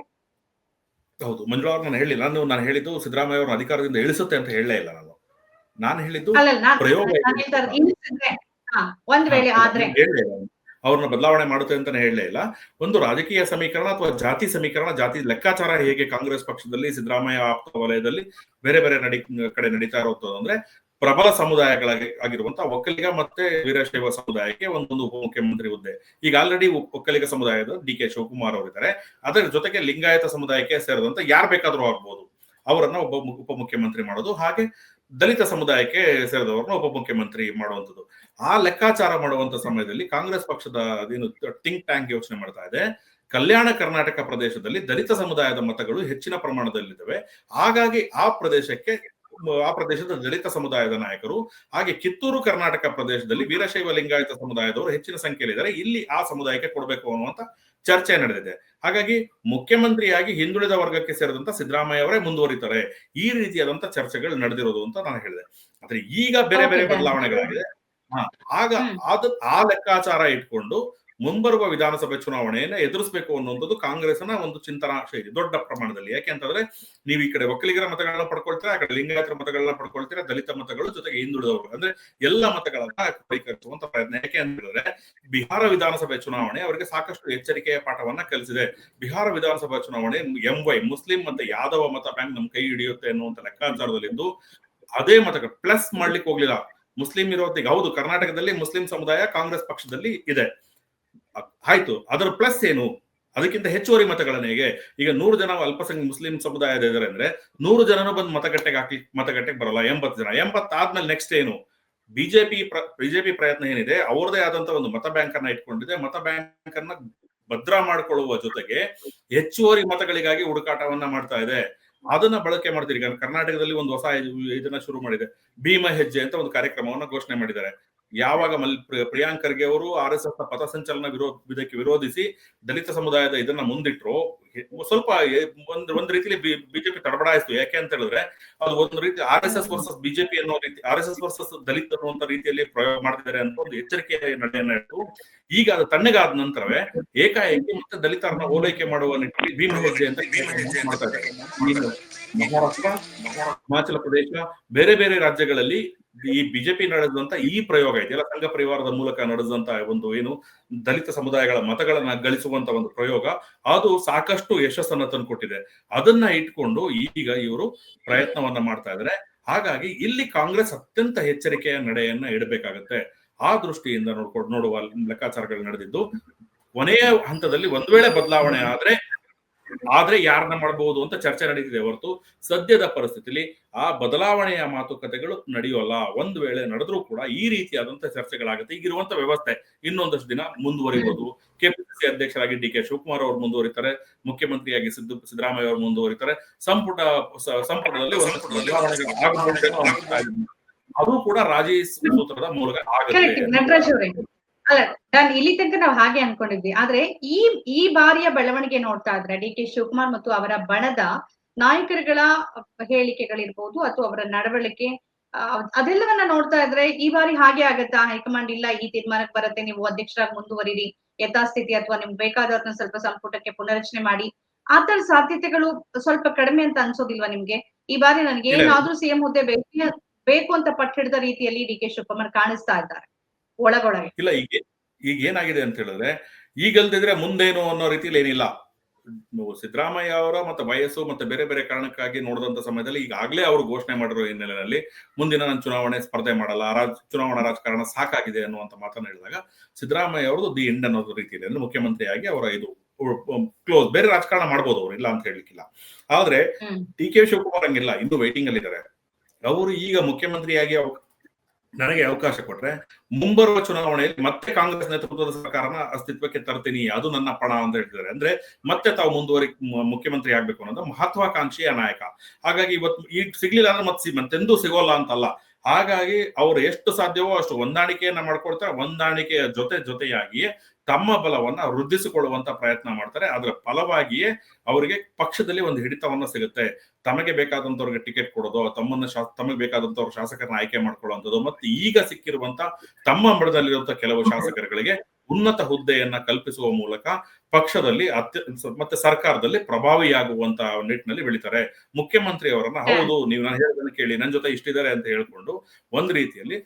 ಹೌದು ಮಂಜುಳಾ, ನಾನು ಹೇಳಿಲ್ಲ. ನಾನು ಹೇಳಿದ್ದು ಸಿದ್ದರಾಮಯ್ಯ ಅವರ ಅಧಿಕಾರದಿಂದ ಇಳಿಸುತ್ತೆ ಅಂತ ಹೇಳಲೇ ಇಲ್ಲ. ನಾನು ಹೇಳಿದ್ದು ಒಂದ್ ವೇಳೆ ಆದ್ರೆ ಅವ್ರನ್ನ ಬದಲಾವಣೆ ಮಾಡುತ್ತೆ ಅಂತಾನೆ ಹೇಳಲೇ ಇಲ್ಲ. ಒಂದು ರಾಜಕೀಯ ಸಮೀಕರಣ ಅಥವಾ ಜಾತಿ ಸಮೀಕರಣ, ಜಾತಿ ಲೆಕ್ಕಾಚಾರ ಹೇಗೆ ಕಾಂಗ್ರೆಸ್ ಪಕ್ಷದಲ್ಲಿ ಸಿದ್ದರಾಮಯ್ಯ ಆಪ್ತ ವಲಯದಲ್ಲಿ ಬೇರೆ ಬೇರೆ ಕಡೆ ನಡೀತಾ ಇರೋದು ಅಂದ್ರೆ, ಪ್ರಬಲ ಸಮುದಾಯಗಳಾಗಿರುವಂತ ಒಕ್ಕಲಿಗ ಮತ್ತೆ ವೀರಶೈವ ಸಮುದಾಯಕ್ಕೆ ಒಂದೊಂದು ಉಪಮುಖ್ಯಮಂತ್ರಿ ಹುದ್ದೆ. ಈಗ ಆಲ್ರೆಡಿ ಒಕ್ಕಲಿಗ ಸಮುದಾಯದ ಡಿ.ಕೆ. ಶಿವಕುಮಾರ್ ಅವರಿದ್ದಾರೆ. ಅದರ ಜೊತೆಗೆ ಲಿಂಗಾಯತ ಸಮುದಾಯಕ್ಕೆ ಸೇರಿದಂತ ಯಾರು ಬೇಕಾದ್ರೂ ಆಗ್ಬೋದು, ಅವರನ್ನ ಉಪಮುಖ್ಯಮಂತ್ರಿ ಮಾಡೋದು. ಹಾಗೆ ದಲಿತ ಸಮುದಾಯಕ್ಕೆ ಸೇರಿದವರನ್ನ ಉಪಮುಖ್ಯಮಂತ್ರಿ ಮಾಡುವಂಥದ್ದು. ಆ ಲೆಕ್ಕಾಚಾರ ಮಾಡುವಂತ ಸಮಯದಲ್ಲಿ ಕಾಂಗ್ರೆಸ್ ಪಕ್ಷದ ಏನು ಥಿಂಕ್ ಟ್ಯಾಂಕ್ ಯೋಚನೆ ಮಾಡ್ತಾ ಇದೆ, ಕಲ್ಯಾಣ ಕರ್ನಾಟಕ ಪ್ರದೇಶದಲ್ಲಿ ದಲಿತ ಸಮುದಾಯದ ಮತಗಳು ಹೆಚ್ಚಿನ ಪ್ರಮಾಣದಲ್ಲಿದ್ದಾವೆ. ಹಾಗಾಗಿ ಆ ಪ್ರದೇಶದ ದಲಿತ ಸಮುದಾಯದ ನಾಯಕರು, ಹಾಗೆ ಕಿತ್ತೂರು ಕರ್ನಾಟಕ ಪ್ರದೇಶದಲ್ಲಿ ವೀರಶೈವ ಲಿಂಗಾಯತ ಸಮುದಾಯದವರು ಹೆಚ್ಚಿನ ಸಂಖ್ಯೆಯಲ್ಲಿದ್ದಾರೆ, ಇಲ್ಲಿ ಆ ಸಮುದಾಯಕ್ಕೆ ಕೊಡಬೇಕು ಅನ್ನುವಂತ ಚರ್ಚೆ ನಡೆದಿದೆ. ಹಾಗಾಗಿ ಮುಖ್ಯಮಂತ್ರಿಯಾಗಿ ಹಿಂದುಳಿದ ವರ್ಗಕ್ಕೆ ಸೇರಿದಂತ ಸಿದ್ದರಾಮಯ್ಯ ಅವರೇ ಮುಂದುವರಿತಾರೆ. ಈ ರೀತಿಯಾದಂತ ಚರ್ಚೆಗಳು ನಡೆದಿರೋದು ಅಂತ ನಾನು ಹೇಳಿದೆ. ಆದ್ರೆ ಈಗ ಬೇರೆ ಬೇರೆ ಬದಲಾವಣೆಗಳಾಗಿದೆ. ಆಗ ಆ ಲೆಕ್ಕಾಚಾರ ಇಟ್ಕೊಂಡು ಮುಂಬರುವ ವಿಧಾನಸಭೆ ಚುನಾವಣೆಯನ್ನ ಎದುರಿಸಬೇಕು ಅನ್ನುವಂಥದ್ದು ಕಾಂಗ್ರೆಸ್ನ ಒಂದು ಚಿಂತನಾ ಶೈಲಿ ದೊಡ್ಡ ಪ್ರಮಾಣದಲ್ಲಿ. ಯಾಕೆಂತಂದ್ರೆ ನೀವು ಈ ಕಡೆ ಒಕ್ಕಲಿಗರ ಮತಗಳನ್ನ ಪಡ್ಕೊಳ್ತೀರಾ, ಆ ಕಡೆ ಲಿಂಗಾಯತರ ಮತಗಳನ್ನ ಪಡ್ಕೊಳ್ತೀರಾ, ದಲಿತ ಮತಗಳು ಜೊತೆಗೆ ಹಿಂದುಳಿದವರು ಅಂದ್ರೆ ಎಲ್ಲ ಮತಗಳನ್ನ ಪರಿಕರಿಸುವಂತ ಪ್ರಯತ್ನ. ಯಾಕೆ ಅಂತ ಹೇಳಿದ್ರೆ ಬಿಹಾರ ವಿಧಾನಸಭೆ ಚುನಾವಣೆ ಅವರಿಗೆ ಸಾಕಷ್ಟು ಎಚ್ಚರಿಕೆಯ ಪಾಠವನ್ನ ಕಲಿಸಿದೆ. ಬಿಹಾರ ವಿಧಾನಸಭಾ ಚುನಾವಣೆ ಮುಸ್ಲಿಂ ಮತ್ತೆ ಯಾದವ ಮತ ಬ್ಯಾಂಕ್ ನಮ್ ಕೈ ಹಿಡಿಯುತ್ತೆ ಅನ್ನುವಂತ ಲೆಕ್ಕಾಚಾರದಲ್ಲಿದ್ದು ಅದೇ ಮತಗಳು ಪ್ಲಸ್ ಮಾಡ್ಲಿಕ್ಕೆ ಹೋಗ್ಲಿಲ್ಲ. ಮುಸ್ಲಿಂ ಇರೋತ್ತಿಗೆ ಹೌದು, ಕರ್ನಾಟಕದಲ್ಲಿ ಮುಸ್ಲಿಂ ಸಮುದಾಯ ಕಾಂಗ್ರೆಸ್ ಪಕ್ಷದಲ್ಲಿ ಇದೆ, ಆಯ್ತು, ಅದರ ಪ್ಲಸ್ ಏನು, ಅದಕ್ಕಿಂತ ಹೆಚ್ಚುವರಿ ಮತಗಳನ್ನ ಹೇಗೆ ಈಗ 100 ಜನ ಅಲ್ಪಸಂಖ್ಯಾತ ಮುಸ್ಲಿಂ ಸಮುದಾಯದ ಇದಾರೆ ಅಂದ್ರೆ 100 ಜನನು ಬಂದು ಮತಗಟ್ಟೆಗೆ ಬರಲ್ಲ, 80 ಜನ. 80 ಆದ್ಮೇಲೆ ನೆಕ್ಸ್ಟ್ ಏನು? ಬಿಜೆಪಿ ಪ್ರಯತ್ನ ಏನಿದೆ, ಅವ್ರದೇ ಆದಂತ ಒಂದು ಮತ ಬ್ಯಾಂಕ್ ಅನ್ನ ಇಟ್ಕೊಂಡಿದೆ. ಮತ ಬ್ಯಾಂಕ್ ಅನ್ನ ಭದ್ರಾ ಮಾಡ್ಕೊಳ್ಳುವ ಜೊತೆಗೆ ಹೆಚ್ಚುವರಿ ಮತಗಳಿಗಾಗಿ ಹುಡುಕಾಟವನ್ನ ಮಾಡ್ತಾ ಇದೆ. ಅದನ್ನ ಬಳಕೆ ಮಾಡ್ತೀರಿ. ಈಗ ಕರ್ನಾಟಕದಲ್ಲಿ ಒಂದು ಹೊಸ ಇದನ್ನ ಶುರು ಮಾಡಿದೆ, ಭೀಮ ಹೆಜ್ಜೆ ಅಂತ ಒಂದು ಕಾರ್ಯಕ್ರಮವನ್ನ ಘೋಷಣೆ ಮಾಡಿದ್ದಾರೆ. ಯಾವಾಗ ಪ್ರಿಯಾಂಕ್ ಖರ್ಗೆ ಅವರು RSS ಪಥಸಂಚಲನ ಇದಕ್ಕೆ ವಿರೋಧಿಸಿ ದಲಿತ ಸಮುದಾಯದ ಇದನ್ನ ಮುಂದಿಟ್ರು, ಸ್ವಲ್ಪ ಒಂದ್ ರೀತಿಯಲ್ಲಿ ಬಿಜೆಪಿ ತಡಬಡಾಯಿಸ್ತು. ಯಾಕೆ ಅಂತ ಹೇಳಿದ್ರೆ ಅದು ಒಂದು ರೀತಿ RSS ವರ್ಸಸ್ ಬಿಜೆಪಿ ಅನ್ನೋ ರೀತಿ, RSS ವರ್ಸಸ್ ದಲಿತ ಅನ್ನುವಂತ ರೀತಿಯಲ್ಲಿ ಪ್ರಯೋಗ ಮಾಡ್ತಿದ್ದಾರೆ ಅಂತ ಒಂದು ಎಚ್ಚರಿಕೆಯ ನಡೆಯನ್ನ ಇಟ್ಟು, ಈಗ ಅದು ತಣ್ಣಗಾದ ನಂತರವೇ ಏಕಾಏಕಿ ಮತ್ತೆ ದಲಿತರನ್ನ ಓಲೈಕೆ ಮಾಡುವ ನಿಟ್ಟಿನಲ್ಲಿ ಭೀಮ ಹೆಜ್ಜೆ ಅಂತ ಮಾಡ್ತಾ ಇದ್ದಾರೆ. ಮಹಾರಾಷ್ಟ್ರ, ಹಿಮಾಚಲ ಪ್ರದೇಶ, ಬೇರೆ ಬೇರೆ ರಾಜ್ಯಗಳಲ್ಲಿ ಈ ಬಿಜೆಪಿ ನಡೆದಂತ ಈ ಪ್ರಯೋಗ ಇದೆಯಲ್ಲ, ಸಂಘ ಪರಿವಾರದ ಮೂಲಕ ನಡೆದಂತ ಒಂದು ಏನು ದಲಿತ ಸಮುದಾಯಗಳ ಮತಗಳನ್ನ ಗಳಿಸುವಂತ ಒಂದು ಪ್ರಯೋಗ, ಅದು ಸಾಕಷ್ಟು ಯಶಸ್ಸನ್ನ ತಂದುಕೊಟ್ಟಿದೆ. ಅದನ್ನ ಇಟ್ಕೊಂಡು ಈಗ ಇವರು ಪ್ರಯತ್ನವನ್ನ ಮಾಡ್ತಾ ಇದ್ದಾರೆ. ಹಾಗಾಗಿ ಇಲ್ಲಿ ಕಾಂಗ್ರೆಸ್ ಅತ್ಯಂತ ಎಚ್ಚರಿಕೆಯ ನಡೆಯನ್ನ ಇಡಬೇಕಾಗತ್ತೆ. ಆ ದೃಷ್ಟಿಯಿಂದ ನೋಡುವ ಲೆಕ್ಕಾಚಾರಗಳು ನಡೆದಿದ್ದು, ಕೊನೆಯ ಹಂತದಲ್ಲಿ ಒಂದ್ ವೇಳೆ ಬದಲಾವಣೆ ಆದ್ರೆ ಯಾರನ್ನ ಮಾಡಬಹುದು ಅಂತ ಚರ್ಚೆ ನಡೀತಿದೆ ಹೊರತು ಸದ್ಯದ ಪರಿಸ್ಥಿತಿಲಿ ಆ ಬದಲಾವಣೆಯ ಮಾತುಕತೆಗಳು ನಡೆಯೋಲ್ಲ. ಒಂದ್ ವೇಳೆ ನಡೆದ್ರೂ ಕೂಡ ಈ ರೀತಿಯಾದಂತ ಚರ್ಚೆಗಳಾಗುತ್ತೆ. ಈಗಿರುವಂತ ವ್ಯವಸ್ಥೆ ಇನ್ನೊಂದಷ್ಟು ದಿನ ಮುಂದುವರಿಬಹುದು. ಕೆಪಿಸಿಸಿ ಅಧ್ಯಕ್ಷರಾಗಿ ಡಿ.ಕೆ. ಶಿವಕುಮಾರ್ ಅವರು ಮುಂದುವರಿತಾರೆ, ಮುಖ್ಯಮಂತ್ರಿಯಾಗಿ ಸಿದ್ದರಾಮಯ್ಯ ಅವರು ಮುಂದುವರಿತಾರೆ. ಸಂಪುಟದಲ್ಲಿ ಅದು ಕೂಡ ರಾಜಿ ಸೂತ್ರದ ಮೂಲಕ ಆಗುತ್ತೆ. ಅಲ್ಲ, ನಾನು ಇಲ್ಲಿ ತನಕ ನಾವು ಹಾಗೆ ಅನ್ಕೊಂಡಿದ್ವಿ. ಆದ್ರೆ ಈ ಬಾರಿಯ ಬೆಳವಣಿಗೆ ನೋಡ್ತಾ ಇದ್ರೆ ಡಿ.ಕೆ. ಶಿವಕುಮಾರ್ ಮತ್ತು ಅವರ ಬಣದ ನಾಯಕರುಗಳ ಹೇಳಿಕೆಗಳಿರ್ಬೋದು ಅಥವಾ ಅವರ ನಡವಳಿಕೆ, ಅದೆಲ್ಲವನ್ನ ನೋಡ್ತಾ ಇದ್ರೆ ಈ ಬಾರಿ ಹಾಗೆ ಆಗತ್ತಾ? ಹೈಕಮಾಂಡ್ ಇಲ್ಲ, ಈ ತೀರ್ಮಾನಕ್ಕೆ ಬರುತ್ತೆ, ನೀವು ಅಧ್ಯಕ್ಷರಾಗಿ ಮುಂದುವರಿರಿ, ಯಥಾಸ್ಥಿತಿ ಅಥವಾ ನಿಮ್ಗೆ ಬೇಕಾದವ್ರನ್ನ ಸ್ವಲ್ಪ ಸಂಪುಟಕ್ಕೆ ಪುನರಚನೆ ಮಾಡಿ, ಆತರ ಸಾಧ್ಯತೆಗಳು ಸ್ವಲ್ಪ ಕಡಿಮೆ ಅಂತ ಅನ್ಸೋದಿಲ್ವಾ ನಿಮ್ಗೆ? ಈ ಬಾರಿ ನನಗೆ ಏನಾದ್ರೂ ಸಿಎಂ ಹುದ್ದೆ ಬೇಕು ಅಂತ ಪಟ್ಟು ಹಿಡಿದ ರೀತಿಯಲ್ಲಿ ಡಿ.ಕೆ. ಶಿವಕುಮಾರ್ ಕಾಣಿಸ್ತಾ ಇದ್ದಾರೆ ಒಳಗೊಳಗೆ. ಇಲ್ಲ, ಈಗ ಏನಾಗಿದೆ ಅಂತ ಹೇಳಿದ್ರೆ, ಈಗಲ್ದಿದ್ರೆ ಮುಂದೇನು ಅನ್ನೋ ರೀತಿಯಲ್ಲಿ ಏನಿಲ್ಲ. ಸಿದ್ದರಾಮಯ್ಯ ಅವರ ಮತ್ತೆ ವಯಸ್ಸು ಮತ್ತೆ ಬೇರೆ ಬೇರೆ ಕಾರಣಕ್ಕಾಗಿ ನೋಡಿದಂತ ಸಮಯದಲ್ಲಿ ಈಗಾಗಲೇ ಅವರು ಘೋಷಣೆ ಮಾಡಿರೋ ಹಿನ್ನೆಲೆಯಲ್ಲಿ ಮುಂದಿನ ನಾನು ಚುನಾವಣೆ ಸ್ಪರ್ಧೆ ಮಾಡಲ್ಲ, ಚುನಾವಣಾ ರಾಜಕಾರಣ ಸಾಕಾಗಿದೆ ಅನ್ನುವಂತ ಮಾತನ್ನ ಹೇಳಿದಾಗ ಸಿದ್ದರಾಮಯ್ಯ ಅವರದು ದಿ ಎಂಡ್ ಅನ್ನೋ ರೀತಿಯಲ್ಲಿ ಅಂದ್ರೆ ಮುಖ್ಯಮಂತ್ರಿಯಾಗಿ ಅವರ ಇದು ಕ್ಲೋಸ್. ಬೇರೆ ರಾಜಕಾರಣ ಮಾಡ್ಬೋದು ಅವರು, ಇಲ್ಲ ಅಂತ ಹೇಳಲಿಕ್ಕಿಲ್ಲ. ಆದ್ರೆ ಡಿ.ಕೆ. ಶಿವಕುಮಾರ್ ಹಂಗಿಲ್ಲ, ಇನ್ನೂ ವೈಟಿಂಗ್ ಅಲ್ಲಿ ಇದ್ದಾರೆ. ಅವರು ಈಗ ಮುಖ್ಯಮಂತ್ರಿಯಾಗಿ ನನಗೆ ಅವಕಾಶ ಕೊಟ್ರೆ ಮುಂಬರುವ ಚುನಾವಣೆಯಲ್ಲಿ ಮತ್ತೆ ಕಾಂಗ್ರೆಸ್ ನೇತೃತ್ವದ ಸರ್ಕಾರನ ಅಸ್ತಿತ್ವಕ್ಕೆ ತರ್ತೀನಿ, ಅದು ನನ್ನ ಪಣ ಅಂತ ಹೇಳ್ತಿದ್ದಾರೆ. ಅಂದ್ರೆ ಮತ್ತೆ ತಾವು ಮುಖ್ಯಮಂತ್ರಿ ಆಗ್ಬೇಕು ಅನ್ನೋದು ಮಹತ್ವಾಕಾಂಕ್ಷೆಯ ನಾಯಕ. ಹಾಗಾಗಿ ಇವತ್ತು ಈಗ ಸಿಗ್ಲಿಲ್ಲ ಅಂದ್ರೆ ಮತ್ತೆಂದೂ ಸಿಗೋಲ್ಲ ಅಂತಲ್ಲ. ಹಾಗಾಗಿ ಅವರು ಎಷ್ಟು ಸಾಧ್ಯವೋ ಅಷ್ಟು ಹೊಂದಾಣಿಕೆಯನ್ನ ಮಾಡ್ಕೊಳ್ತಾರೆ. ಹೊಂದಾಣಿಕೆಯ ಜೊತೆಯಾಗಿಯೇ ತಮ್ಮ ಬಲವನ್ನ ವೃದ್ಧಿಸಿಕೊಳ್ಳುವಂತ ಪ್ರಯತ್ನ ಮಾಡ್ತಾರೆ. ಅದರ ಫಲವಾಗಿಯೇ ಅವರಿಗೆ ಪಕ್ಷದಲ್ಲಿ ಒಂದು ಹಿಡಿತವನ್ನ ಸಿಗುತ್ತೆ. ತಮಗೆ ಬೇಕಾದಂತವ್ರಿಗೆ ಟಿಕೆಟ್ ಕೊಡೋದು, ತಮಗೆ ಬೇಕಾದಂತವ್ರ ಶಾಸಕರನ್ನ ಆಯ್ಕೆ ಮಾಡ್ಕೊಳ್ಳುವಂಥದ್ದು, ಮತ್ತೆ ಈಗ ಸಿಕ್ಕಿರುವಂತ ತಮ್ಮ ಬಡದಲ್ಲಿರುವಂತ ಕೆಲವು ಶಾಸಕರುಗಳಿಗೆ ಉನ್ನತ ಹುದ್ದೆಯನ್ನ ಕಲ್ಪಿಸುವ ಮೂಲಕ ಪಕ್ಷದಲ್ಲಿ ಮತ್ತೆ ಸರ್ಕಾರದಲ್ಲಿ ಪ್ರಭಾವಿಯಾಗುವಂತ ನಿಟ್ಟಿನಲ್ಲಿ ಬೆಳಿತಾರೆ. ಮುಖ್ಯಮಂತ್ರಿ ಅವರನ್ನ ಹೌದು, ನೀವು ನಾನು ಹೇಳಿದ್ದನ್ನು ಕೇಳಿ, ನನ್ನ ಜೊತೆ ಇಷ್ಟಿದ್ದಾರೆ ಅಂತ ಹೇಳ್ಕೊಂಡು ಒಂದ್ ರೀತಿಯಲ್ಲಿ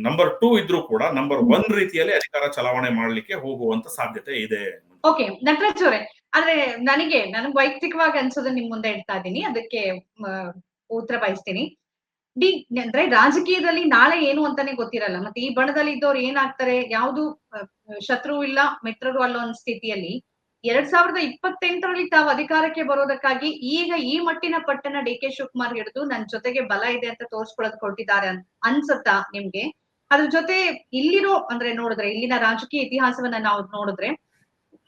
ನಂಬರ್ 2 ಇದ್ರೂ ಕೂಡ ನಂಬರ್ 1 ರೀತಿಯಲ್ಲಿ ಅಧಿಕಾರ ಚಲಾವಣೆ ಮಾಡ್ಲಿಕ್ಕೆ ಹೋಗುವಂತ ಸಾಧ್ಯತೆ ಇದೆ. ಓಕೆ, ನಟರಾಜ್ ಅವರೇ, ಆದ್ರೆ ನನಗ್ ವೈಯಕ್ತಿಕವಾಗಿ ಅನ್ಸೋದನ್ನ ನಿಮ್ ಮುಂದೆ ಇಡ್ತಾ ಇದ್ದೀನಿ, ಅದಕ್ಕೆ ಉತ್ತರ ಬಯಸ್ತೀನಿ. ಅಂದ್ರೆ ರಾಜಕೀಯದಲ್ಲಿ ನಾಳೆ ಏನು ಅಂತಾನೆ ಗೊತ್ತಿರಲ್ಲ, ಮತ್ತೆ ಈ ಬಣದಲ್ಲಿ ಇದ್ದವ್ರು ಏನಾಗ್ತಾರೆ, ಯಾವ್ದು ಶತ್ರು ಇಲ್ಲ ಮಿತ್ರರು ಅಲ್ಲೋ ಅನ್ನೋ ಸ್ಥಿತಿಯಲ್ಲಿ 2028ರಲ್ಲಿ ತಾವು ಅಧಿಕಾರಕ್ಕೆ ಬರೋದಕ್ಕಾಗಿ ಈಗ ಈ ಮಟ್ಟಿನ ಪಟ್ಟಣ ಡಿ ಕೆ ಶಿವಕುಮಾರ್ ಹಿಡಿದು ನನ್ ಜೊತೆಗೆ ಬಲ ಇದೆ ಅಂತ ತೋರ್ಸ್ಕೊಳ್ಳೋದ್ ಕೊಟ್ಟಿದ್ದಾರೆ ಅನ್ಸತ್ತಾ ನಿಮ್ಗೆ? ಅದ್ರ ಜೊತೆ ಅಂದ್ರೆ ನೋಡಿದ್ರೆ ಇಲ್ಲಿನ ರಾಜಕೀಯ ಇತಿಹಾಸವನ್ನ ನಾವು ನೋಡಿದ್ರೆ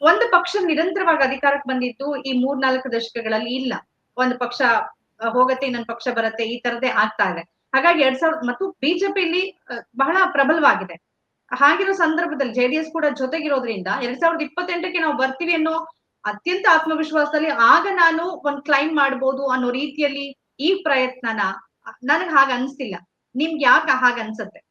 ಒಂದು ಪಕ್ಷ ನಿರಂತರವಾಗಿ ಅಧಿಕಾರಕ್ಕೆ ಬಂದಿದ್ದು ಈ 3-4 ದಶಕಗಳಲ್ಲಿ ಇಲ್ಲ. ಒಂದು ಪಕ್ಷ ಹೋಗತ್ತೆ, ಇನ್ನೊಂದು ಪಕ್ಷ ಬರುತ್ತೆ, ಈ ತರದೇ ಆಗ್ತಾ ಇದೆ. ಹಾಗಾಗಿ 2000 ಮತ್ತು ಬಿಜೆಪಿಯಲ್ಲಿ ಬಹಳ ಪ್ರಬಲವಾಗಿದೆ. ಹಾಗಿರೋ ಸಂದರ್ಭದಲ್ಲಿ ಜೆಡಿಎಸ್ ಕೂಡ ಜೊತೆಗಿರೋದ್ರಿಂದ 2028ಕ್ಕೆ ನಾವು ಬರ್ತೀವಿ ಅನ್ನೋ ಅತ್ಯಂತ ಆತ್ಮವಿಶ್ವಾಸದಲ್ಲಿ ಆಗ ನಾನು ಒಂದ್ ಕ್ಲೈಮ್ ಮಾಡ್ಬೋದು ಅನ್ನೋ ರೀತಿಯಲ್ಲಿ ಈ ಪ್ರಯತ್ನನ ನನಗ್ ಹಾಗ ಅನ್ಸ್ತಿಲ್ಲ. ನಿಮ್ಗೆ ಯಾಕೆ ಹಾಗ ಅನ್ಸತ್ತೆ?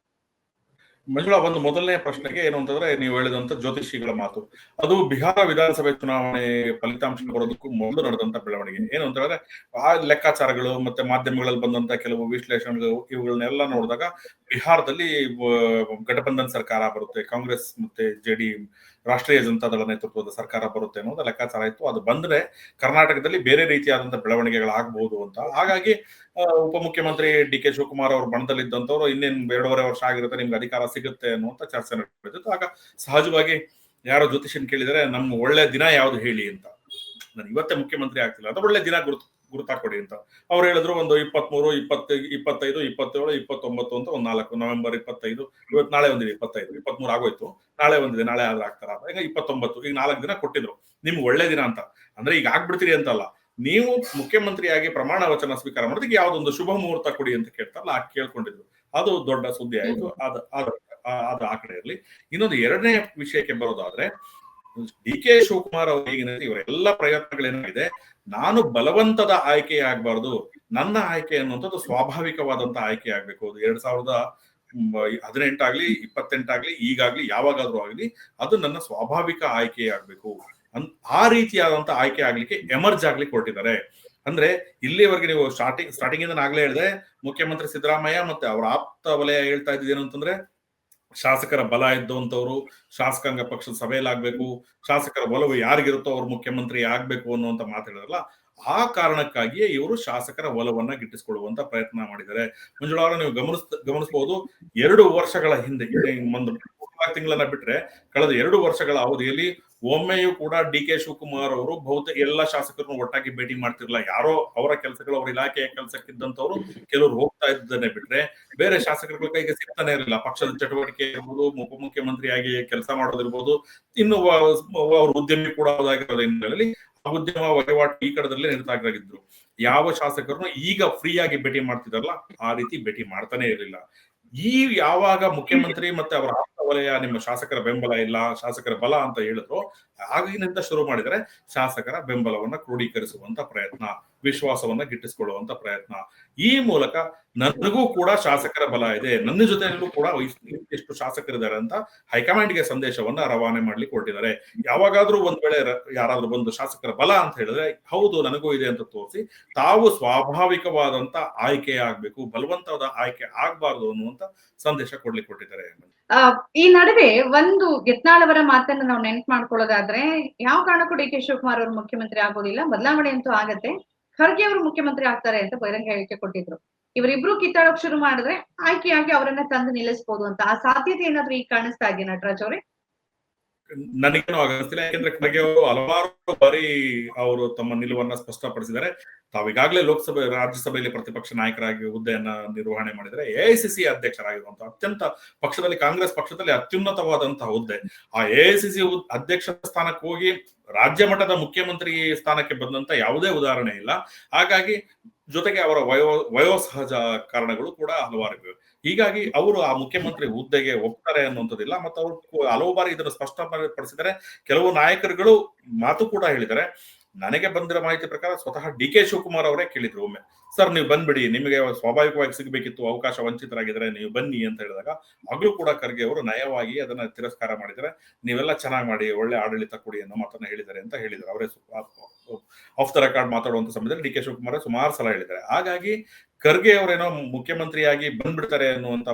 ಮಂಜುಳಾ, ಒಂದು ಮೊದಲನೇ ಪ್ರಶ್ನೆಗೆ ಏನು ಅಂತಂದ್ರೆ, ನೀವು ಹೇಳಿದಂತ ಜ್ಯೋತಿಷಿಗಳ ಮಾತು, ಅದು ಬಿಹಾರ ವಿಧಾನಸಭೆ ಚುನಾವಣೆ ಫಲಿತಾಂಶ ಬರೋದಕ್ಕೂ ಮೊದಲು ನಡೆದಂತ ಬೆಳವಣಿಗೆ. ಏನು ಅಂತ ಹೇಳಿದ್ರೆ, ಆ ಲೆಕ್ಕಾಚಾರಗಳು ಮತ್ತೆ ಮಾಧ್ಯಮಗಳಲ್ಲಿ ಬಂದಂತ ಕೆಲವು ವಿಶ್ಲೇಷಣೆಗಳು ಇವುಗಳನ್ನೆಲ್ಲ ನೋಡಿದಾಗ ಬಿಹಾರದಲ್ಲಿ ಗಠಬಂಧನ್ ಸರ್ಕಾರ ಬರುತ್ತೆ, ಕಾಂಗ್ರೆಸ್ ಮತ್ತೆ ರಾಷ್ಟ್ರೀಯ ಜನತಾ ದಳ ನೇತೃತ್ವದ ಸರ್ಕಾರ ಬರುತ್ತೆ ಅನ್ನೋದು ಲೆಕ್ಕಾಚಾರ ಇತ್ತು. ಅದು ಬಂದ್ರೆ ಕರ್ನಾಟಕದಲ್ಲಿ ಬೇರೆ ರೀತಿಯಾದಂತಹ ಬೆಳವಣಿಗೆಗಳಾಗಬಹುದು ಅಂತ. ಹಾಗಾಗಿ ಉಪಮುಖ್ಯಮಂತ್ರಿ ಡಿ ಕೆ ಶಿವಕುಮಾರ್ ಅವ್ರ ಬಣದಲ್ಲಿದ್ದಂಥವ್ರು ಇನ್ನೇನು 2.5 ವರ್ಷ ಆಗಿರುತ್ತೆ, ನಿಮ್ಗೆ ಅಧಿಕಾರ ಸಿಗುತ್ತೆ ಅನ್ನುವಂತ ಚರ್ಚೆ ನಡೆದಿತ್ತು. ಆಗ ಸಹಜವಾಗಿ ಯಾರೋ ಜ್ಯೋತಿಷನ್ ಕೇಳಿದರೆ ನಮ್ಮ ಒಳ್ಳೆ ದಿನ ಯಾವ್ದು ಹೇಳಿ ಅಂತ. ನಾನು ಇವತ್ತೇ ಮುಖ್ಯಮಂತ್ರಿ ಆಗ್ತಿಲ್ಲ, ಅದು ಒಳ್ಳೆ ದಿನ ಗುರುತಾಕೊಡಿ ಅಂತ ಅವ್ರು ಹೇಳಿದ್ರು. ಒಂದು 23, 20, 25, 27, 29 ಅಂತ ಒಂದು 4, ನವೆಂಬರ್ 25, ಇವತ್ತು ನಾಳೆ ಒಂದಿದೆ 25, 23 ಆಗೋಯ್ತು, ನಾಳೆ ಒಂದಿದೆ, ನಾಳೆ ಆದ್ರೆ ಆಗ್ತಾರ, ಈಗ 29, ಈಗ 4 ದಿನ ಕೊಟ್ಟಿದ್ರು ನಿಮ್ಗೆ ಒಳ್ಳೆ ದಿನ ಅಂತ. ಅಂದ್ರೆ ಈಗ ಆಗ್ಬಿಡ್ತೀರಿ ಅಂತಲ್ಲ, ನೀವು ಮುಖ್ಯಮಂತ್ರಿಯಾಗಿ ಪ್ರಮಾಣ ವಚನ ಸ್ವೀಕಾರ ಮಾಡೋದಕ್ಕೆ ಯಾವ್ದೊಂದು ಶುಭ ಮುಹೂರ್ತ ಕೊಡಿ ಅಂತ ಕೇಳ್ತಾರಲ್ಲ, ಆ ಕೇಳ್ಕೊಂಡಿದ್ರು. ಅದು ದೊಡ್ಡ ಸುದ್ದಿ ಆಯ್ತು. ಅದು ಆ ಕಡೆ ಇರಲಿ. ಇನ್ನೊಂದು ಎರಡನೇ ವಿಷಯಕ್ಕೆ ಬರೋದಾದ್ರೆ, ಡಿ ಕೆ ಶಿವಕುಮಾರ್ ಅವರು ಇವರೆಲ್ಲ ಪ್ರಯತ್ನಗಳೇನಾಗಿದೆ, ನಾನು ಬಲವಂತದ ಆಯ್ಕೆ ಆಗ್ಬಾರ್ದು, ನನ್ನ ಆಯ್ಕೆ ಅನ್ನುವಂಥದ್ದು ಸ್ವಾಭಾವಿಕವಾದಂತ ಆಯ್ಕೆ ಆಗ್ಬೇಕು. ಅದು 2018 ಆಗ್ಲಿ 28 ಆಗ್ಲಿ ಈಗಾಗ್ಲಿ ಯಾವಾಗಾದ್ರೂ ಆಗ್ಲಿ ಅದು ನನ್ನ ಸ್ವಾಭಾವಿಕ ಆಯ್ಕೆ ಆಗ್ಬೇಕು. ಆ ರೀತಿಯಾದಂತ ಆಯ್ಕೆ ಆಗ್ಲಿಕ್ಕೆ ಎಮರ್ಜ್ ಆಗ್ಲಿಕ್ಕೆ ಹೊರಟಿದ್ದಾರೆ. ಅಂದ್ರೆ ಇಲ್ಲಿವರೆಗೆ ನೀವು ಸ್ಟಾರ್ಟಿಂಗ್ ಇಂದ ಆಗ್ಲೇ ಹೇಳಿದೆ, ಮುಖ್ಯಮಂತ್ರಿ ಸಿದ್ದರಾಮಯ್ಯ ಮತ್ತೆ ಅವರ ಆಪ್ತ ವಲಯ ಹೇಳ್ತಾ ಇದ್ದೇನು ಅಂತಂದ್ರೆ, ಶಾಸಕರ ಬಲ ಇದ್ದಂಥವ್ರು ಶಾಸಕಾಂಗ ಪಕ್ಷದ ಸಭೆಯಲ್ಲಾಗ್ಬೇಕು, ಶಾಸಕರ ಒಲವು ಯಾರಿಗಿರುತ್ತೋ ಅವ್ರು ಮುಖ್ಯಮಂತ್ರಿ ಆಗ್ಬೇಕು ಅನ್ನುವಂತ ಮಾತಾಡಿದ್ರಲ್ಲ, ಆ ಕಾರಣಕ್ಕಾಗಿಯೇ ಇವರು ಶಾಸಕರ ಒಲವನ್ನ ಗಿಟ್ಟಿಸಿಕೊಳ್ಳುವಂತ ಪ್ರಯತ್ನ ಮಾಡಿದ್ದಾರೆ. ಮಂಜುಳಾ, ನೀವು ಗಮನಿಸಬಹುದು, 2 ವರ್ಷಗಳ ಹಿಂದೆ, ಒಂದು 4 ತಿಂಗಳನ್ನ ಬಿಟ್ರೆ ಕಳೆದ 2 ವರ್ಷಗಳ ಅವಧಿಯಲ್ಲಿ ಒಮ್ಮೆಯೂ ಕೂಡ ಡಿ ಕೆ ಶಿವಕುಮಾರ್ ಅವರು ಬಹುತೇಕ ಎಲ್ಲಾ ಶಾಸಕರನ್ನು ಒಟ್ಟಾಗಿ ಭೇಟಿ ಮಾಡ್ತಿರ್ಲಿಲ್ಲ. ಯಾರೋ ಅವರ ಕೆಲಸಗಳು, ಅವ್ರ ಇಲಾಖೆಯ ಕೆಲಸಕ್ಕಿದ್ದಂಥವ್ರು ಕೆಲವರು ಹೋಗ್ತಾ ಇದ್ದನ್ನೇ ಬಿಟ್ರೆ ಬೇರೆ ಶಾಸಕರುಗಳ ಕೈಗೆ ಸಿಗ್ತಾನೆ ಇರಲಿಲ್ಲ. ಪಕ್ಷದ ಚಟುವಟಿಕೆ ಇರ್ಬೋದು, ಉಪಮುಖ್ಯಮಂತ್ರಿಯಾಗಿ ಕೆಲಸ ಮಾಡೋದಿರ್ಬೋದು, ಇನ್ನು ಅವ್ರ ಉದ್ಯಮಿ ಕೂಡ ಹೋದಾಗಿರೋದ್ರ ಹಿನ್ನೆಲೆಯಲ್ಲಿ ಆ ಉದ್ಯಮ ವಹಿವಾಟು ಈ ಕಡದಲ್ಲೇ ನಿರತರಾಗಿದ್ರು. ಯಾವ ಶಾಸಕರನ್ನು ಈಗ ಫ್ರೀ ಆಗಿ ಭೇಟಿ ಮಾಡ್ತಿದಾರಲ್ಲ, ಆ ರೀತಿ ಭೇಟಿ ಮಾಡ್ತಾನೆ ಇರಲಿಲ್ಲ. ಯಾವಾಗ ಮುಖ್ಯಮಂತ್ರಿ ಮತ್ತೆ ಅವರ ಆಪ್ತ ವಲಯ ನಿಮ್ಮ ಶಾಸಕರ ಬೆಂಬಲ ಇಲ್ಲ, ಶಾಸಕರ ಬಲ ಅಂತ ಹೇಳಿದ್ರು, ಆಗಿನಿಂದ ಶುರು ಮಾಡಿದರೆ ಶಾಸಕರ ಬೆಂಬಲವನ್ನ ಕ್ರೋಢೀಕರಿಸುವಂತ ಪ್ರಯತ್ನ, ವಿಶ್ವಾಸವನ್ನ ಗಿಟ್ಟಿಸಿಕೊಳ್ಳುವಂತ ಪ್ರಯತ್ನ. ಈ ಮೂಲಕ ನನಗೂ ಕೂಡ ಶಾಸಕರ ಬಲ ಇದೆ, ನನ್ನ ಜೊತೆಯಲ್ಲೂ ಕೂಡ ಎಷ್ಟು ಶಾಸಕರಿದ್ದಾರೆ ಅಂತ ಹೈಕಮಾಂಡ್ಗೆ ಸಂದೇಶವನ್ನ ರವಾನೆ ಮಾಡ್ಲಿಕ್ಕೆ ಹೊರಟಿದ್ದಾರೆ. ಯಾವಾಗಾದ್ರೂ ಒಂದ್ ವೇಳೆ ಯಾರಾದ್ರೂ ಬಂದು ಶಾಸಕರ ಬಲ ಅಂತ ಹೇಳಿದ್ರೆ ಹೌದು ನನಗೂ ಇದೆ ಅಂತ ತೋರಿಸಿ ತಾವು ಸ್ವಾಭಾವಿಕವಾದಂತ ಆಯ್ಕೆ ಆಗ್ಬೇಕು, ಬಲವಂತವಾದ ಆಯ್ಕೆ ಆಗ್ಬಾರ್ದು ಅನ್ನುವಂತ ಸಂದೇಶ ಕೊಡ್ಲಿಕ್ಕೆ ಕೊಟ್ಟಿದ್ದಾರೆ. ಈ ನಡುವೆ ಒಂದು ಯತ್ನಾಳ್ ಅವರ ಮಾತನ್ನ ನಾವು ನೆನ್ಪು ಮಾಡ್ಕೊಳ್ಳೋದಾದ್ರೆ, ಯಾವ ಕಾರಣಕ್ಕೂ ಡಿ ಕೆ ಶಿವಕುಮಾರ್ ಅವರು ಮುಖ್ಯಮಂತ್ರಿ ಆಗೋದಿಲ್ಲ, ಬದಲಾವಣೆ ಅಂತೂ ಆಗತ್ತೆ, ಖರ್ಗೆ ಅವರು ಮುಖ್ಯಮಂತ್ರಿ ಆಗ್ತಾರೆ ಅಂತ ಬಹಿರಂಗ ಹೇಳಿಕೆ ಕೊಟ್ಟಿದ್ರು. ಇವರಿಬ್ರು ಕಿತ್ತಾಡೋಕ್ ಶುರು ಮಾಡಿದ್ರೆ ಆಯ್ಕೆಯಾಗಿ ಅವರನ್ನ ತಂದು ನಿಲ್ಲಿಸಬಹುದು ಅಂತ ಆ ಸಾಧ್ಯತೆ ಏನಾದ್ರೂ ಈಗ ಕಾಣಿಸ್ತಾ ಇದೆಯಾ ನಟರಾಜ್ ಅವರೇ? ನನಗೇನು ಆಗಿಲ್ಲ, ಯಾಕೆಂದ್ರೆ ಖರ್ಗೆ ಅವರು ಹಲವಾರು ಬಾರಿ ಅವರು ತಮ್ಮ ನಿಲುವನ್ನ ಸ್ಪಷ್ಟಪಡಿಸಿದ್ದಾರೆ. ತಾವೀಗಾಗಲೇ ಲೋಕಸಭೆ ರಾಜ್ಯಸಭೆಯಲ್ಲಿ ಪ್ರತಿಪಕ್ಷ ನಾಯಕರಾಗಿ ಹುದ್ದೆಯನ್ನ ನಿರ್ವಹಣೆ ಮಾಡಿದರೆ, ಎಐಸಿಸಿ ಅಧ್ಯಕ್ಷರಾಗಿರುವಂತಹ ಅತ್ಯಂತ ಪಕ್ಷದಲ್ಲಿ, ಕಾಂಗ್ರೆಸ್ ಪಕ್ಷದಲ್ಲಿ ಅತ್ಯುನ್ನತವಾದಂತಹ ಹುದ್ದೆ. ಆ ಎಐಸಿಸಿ ಅಧ್ಯಕ್ಷ ಸ್ಥಾನಕ್ಕೆ ಹೋಗಿ ರಾಜ್ಯ ಮಟ್ಟದ ಮುಖ್ಯಮಂತ್ರಿ ಸ್ಥಾನಕ್ಕೆ ಬಂದಂತ ಯಾವುದೇ ಉದಾಹರಣೆ ಇಲ್ಲ. ಹಾಗಾಗಿ ಜೊತೆಗೆ ಅವರ ವಯೋಸಹಜ ಕಾರಣಗಳು ಕೂಡ ಹಲವಾರು. ಹೀಗಾಗಿ ಅವರು ಆ ಮುಖ್ಯಮಂತ್ರಿ ಹುದ್ದೆಗೆ ಒಪ್ತಾರೆ ಅನ್ನುವಂಥದ್ದಿಲ್ಲ. ಮತ್ತು ಅವರು ಹಲವು ಬಾರಿ ಇದನ್ನು ಸ್ಪಷ್ಟಪಡಿಸಿದರೆ, ಕೆಲವು ನಾಯಕರುಗಳು ಮಾತು ಕೂಡ ಹೇಳಿದ್ದಾರೆ. ನನಗೆ ಬಂದಿರೋ ಮಾಹಿತಿ ಪ್ರಕಾರ ಸ್ವತಃ ಡಿ ಕೆ ಶಿವಕುಮಾರ್ ಅವರೇ ಕೇಳಿದ್ರು ಒಮ್ಮೆ, ಸರ್ ನೀವು ಬಂದ್ಬಿಡಿ, ನಿಮಗೆ ಸ್ವಾಭಾವಿಕವಾಗಿ ಸಿಗಬೇಕಿತ್ತು, ಅವಕಾಶ ವಂಚಿತರಾಗಿದ್ದಾರೆ, ನೀವು ಬನ್ನಿ ಅಂತ ಹೇಳಿದಾಗ ಆಗ್ಲೂ ಕೂಡ ಖರ್ಗೆ ಅವರು ನಯವಾಗಿ ಅದನ್ನ ತಿರಸ್ಕಾರ ಮಾಡಿದರೆ, ನೀವೆಲ್ಲ ಚೆನ್ನಾಗಿ ಮಾಡಿ, ಒಳ್ಳೆ ಆಡಳಿತ ಕೊಡಿ ಅನ್ನೋ ಮಾತನ್ನ ಹೇಳಿದ್ದಾರೆ ಅಂತ ಹೇಳಿದ್ದಾರೆ. ಅವರೇ ಆಫ್ ದ ರೆಕಾರ್ಡ್ ಮಾತಾಡುವಂತ ಸಮಯದಲ್ಲಿ ಡಿ ಕೆ ಶಿವಕುಮಾರ್ ಸುಮಾರು ಸಲ ಹೇಳಿದ್ದಾರೆ. ಹಾಗಾಗಿ ಖರ್ಗೆ ಅವರೇನೋ ಮುಖ್ಯಮಂತ್ರಿಯಾಗಿ ಬಂದ್ಬಿಡ್ತಾರೆ ಅನ್ನುವಂತ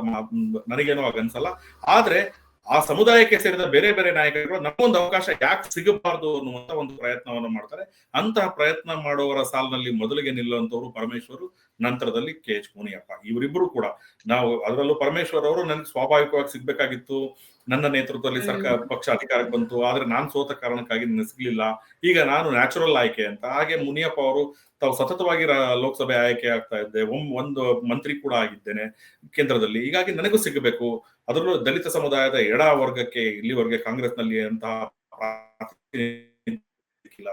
ನನಗೇನೋ ಆಗನ್ಸಲ್ಲ. ಆದ್ರೆ ಆ ಸಮುದಾಯಕ್ಕೆ ಸೇರಿದ ಬೇರೆ ಬೇರೆ ನಾಯಕರು ನಮಗೊಂದು ಅವಕಾಶ ಯಾಕೆ ಸಿಗಬಾರದು ಅನ್ನುವಂತ ಒಂದು ಪ್ರಯತ್ನವನ್ನು ಮಾಡ್ತಾರೆ. ಅಂತಹ ಪ್ರಯತ್ನ ಮಾಡುವವರ ಸಾಲಿನಲ್ಲಿ ಮೊದಲಿಗೆ ನಿಲ್ಲುವಂತವ್ರು ಪರಮೇಶ್ವರ್, ನಂತರದಲ್ಲಿ KH ಮುನಿಯಪ್ಪ. ಇವರಿಬ್ರು ಕೂಡ ನಾವು ಅದರಲ್ಲೂ ಪರಮೇಶ್ವರ್ ಅವರು ನನಗೆ ಸ್ವಾಭಾವಿಕವಾಗಿ ಸಿಗ್ಬೇಕಾಗಿತ್ತು. ನನ್ನ ನೇತೃತ್ವದಲ್ಲಿ ಸರ್ಕಾರ ಪಕ್ಷ ಅಧಿಕಾರಕ್ಕೆ ಬಂತು, ಆದ್ರೆ ನಾನ್ ಸೋತ ಕಾರಣಕ್ಕಾಗಿ ನನಗೆ ಸಿಗ್ಲಿಲ್ಲ, ಈಗ ನಾನು ನ್ಯಾಚುರಲ್ ಆಯ್ಕೆ ಅಂತ. ಹಾಗೆ ಮುನಿಯಪ್ಪ ಅವರು ತಾವು ಸತತವಾಗಿ ಲೋಕಸಭೆ ಆಯ್ಕೆ ಆಗ್ತಾ ಇದ್ದೆ, ಒಂದು ಮಂತ್ರಿ ಕೂಡ ಆಗಿದ್ದೇನೆ ಕೇಂದ್ರದಲ್ಲಿ, ಹೀಗಾಗಿ ನನಗೂ ಸಿಗಬೇಕು. ಅದರಲ್ಲೂ ದಲಿತ ಸಮುದಾಯದ ಎಡ ವರ್ಗಕ್ಕೆ ಇಲ್ಲಿವರೆಗೆ ಕಾಂಗ್ರೆಸ್ ನಲ್ಲಿ ಅಂತ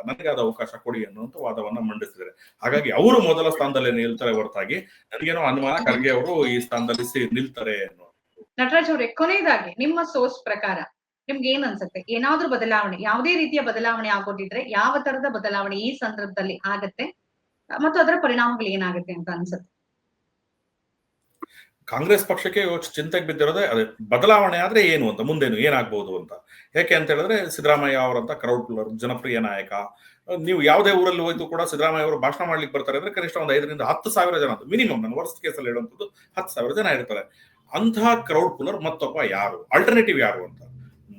ನನಗೆ ಆದ ಅವಕಾಶ ಕೊಡಿ ಅನ್ನುವಂತ ವಾದವನ್ನ ಮಂಡಿಸಿದ್ದಾರೆ. ಹಾಗಾಗಿ ಅವರು ಮೊದಲ ಸ್ಥಾನದಲ್ಲಿ ನಿಲ್ತಾರೆ ಹೊರತಾಗಿ ನನಗೇನೋ ಅನುಮಾನ ಖರ್ಗೆ ಅವರು ಈ ಸ್ಥಾನದಲ್ಲಿ ನಿಲ್ತಾರೆ ಅನ್ನೋ. ನಟರಾಜ್ ಅವರೇ, ಕೊನೆಯದಾಗಿ ನಿಮ್ಮ ಸೋರ್ಸ್ ಪ್ರಕಾರ ನಿಮ್ಗೆ ಏನ್ ಅನ್ಸುತ್ತೆ? ಏನಾದ್ರೂ ಬದಲಾವಣೆ, ಯಾವುದೇ ರೀತಿಯ ಬದಲಾವಣೆ ಆಗೋದಿದ್ರೆ ಯಾವ ತರದ ಬದಲಾವಣೆ ಈ ಸಂದರ್ಭದಲ್ಲಿ ಆಗತ್ತೆ ಮತ್ತು ಅದರ ಪರಿಣಾಮಗಳು ಏನಾಗುತ್ತೆ ಅಂತ ಅನ್ಸುತ್ತೆ? ಕಾಂಗ್ರೆಸ್ ಪಕ್ಷಕ್ಕೆ ಚಿಂತೆಗೆ ಬಿದ್ದಿರೋದೇ ಅದೇ, ಬದಲಾವಣೆ ಆದ್ರೆ ಏನು ಅಂತ, ಮುಂದೇನು ಏನಾಗ್ಬಹುದು ಅಂತ. ಯಾಕೆ ಅಂತ ಹೇಳಿದ್ರೆ ಸಿದ್ದರಾಮಯ್ಯ ಅವರಂತ ಕ್ರೌಡ್ ಪುಲ್ಲರ್, ಜನಪ್ರಿಯ ನಾಯಕ. ನೀವು ಯಾವುದೇ ಊರಲ್ಲಿ ಹೋಯ್ತು ಕೂಡ ಸಿದ್ದರಾಮಯ್ಯ ಅವರು ಭಾಷಣ ಮಾಡ್ಲಿಕ್ಕೆ ಬರ್ತಾರೆ ಅಂದ್ರೆ ಕನಿಷ್ಠ ಒಂದು 5,000 to 10,000 ಜನ, ಮಿನಿಮಮ್ ನಾನು ವರ್ಸ್ಟ್ ಕೇಸಲ್ಲಿ ಹೇಳುವಂಥದ್ದು 10,000 ಜನ ಇರ್ತಾರೆ. ಅಂತಹ ಕ್ರೌಡ್ ಪುಲ್ಲರ್ ಮತ್ತೊಬ್ಬ ಯಾರು, ಆಲ್ಟರ್ನೇಟಿವ್ ಯಾರು ಅಂತ?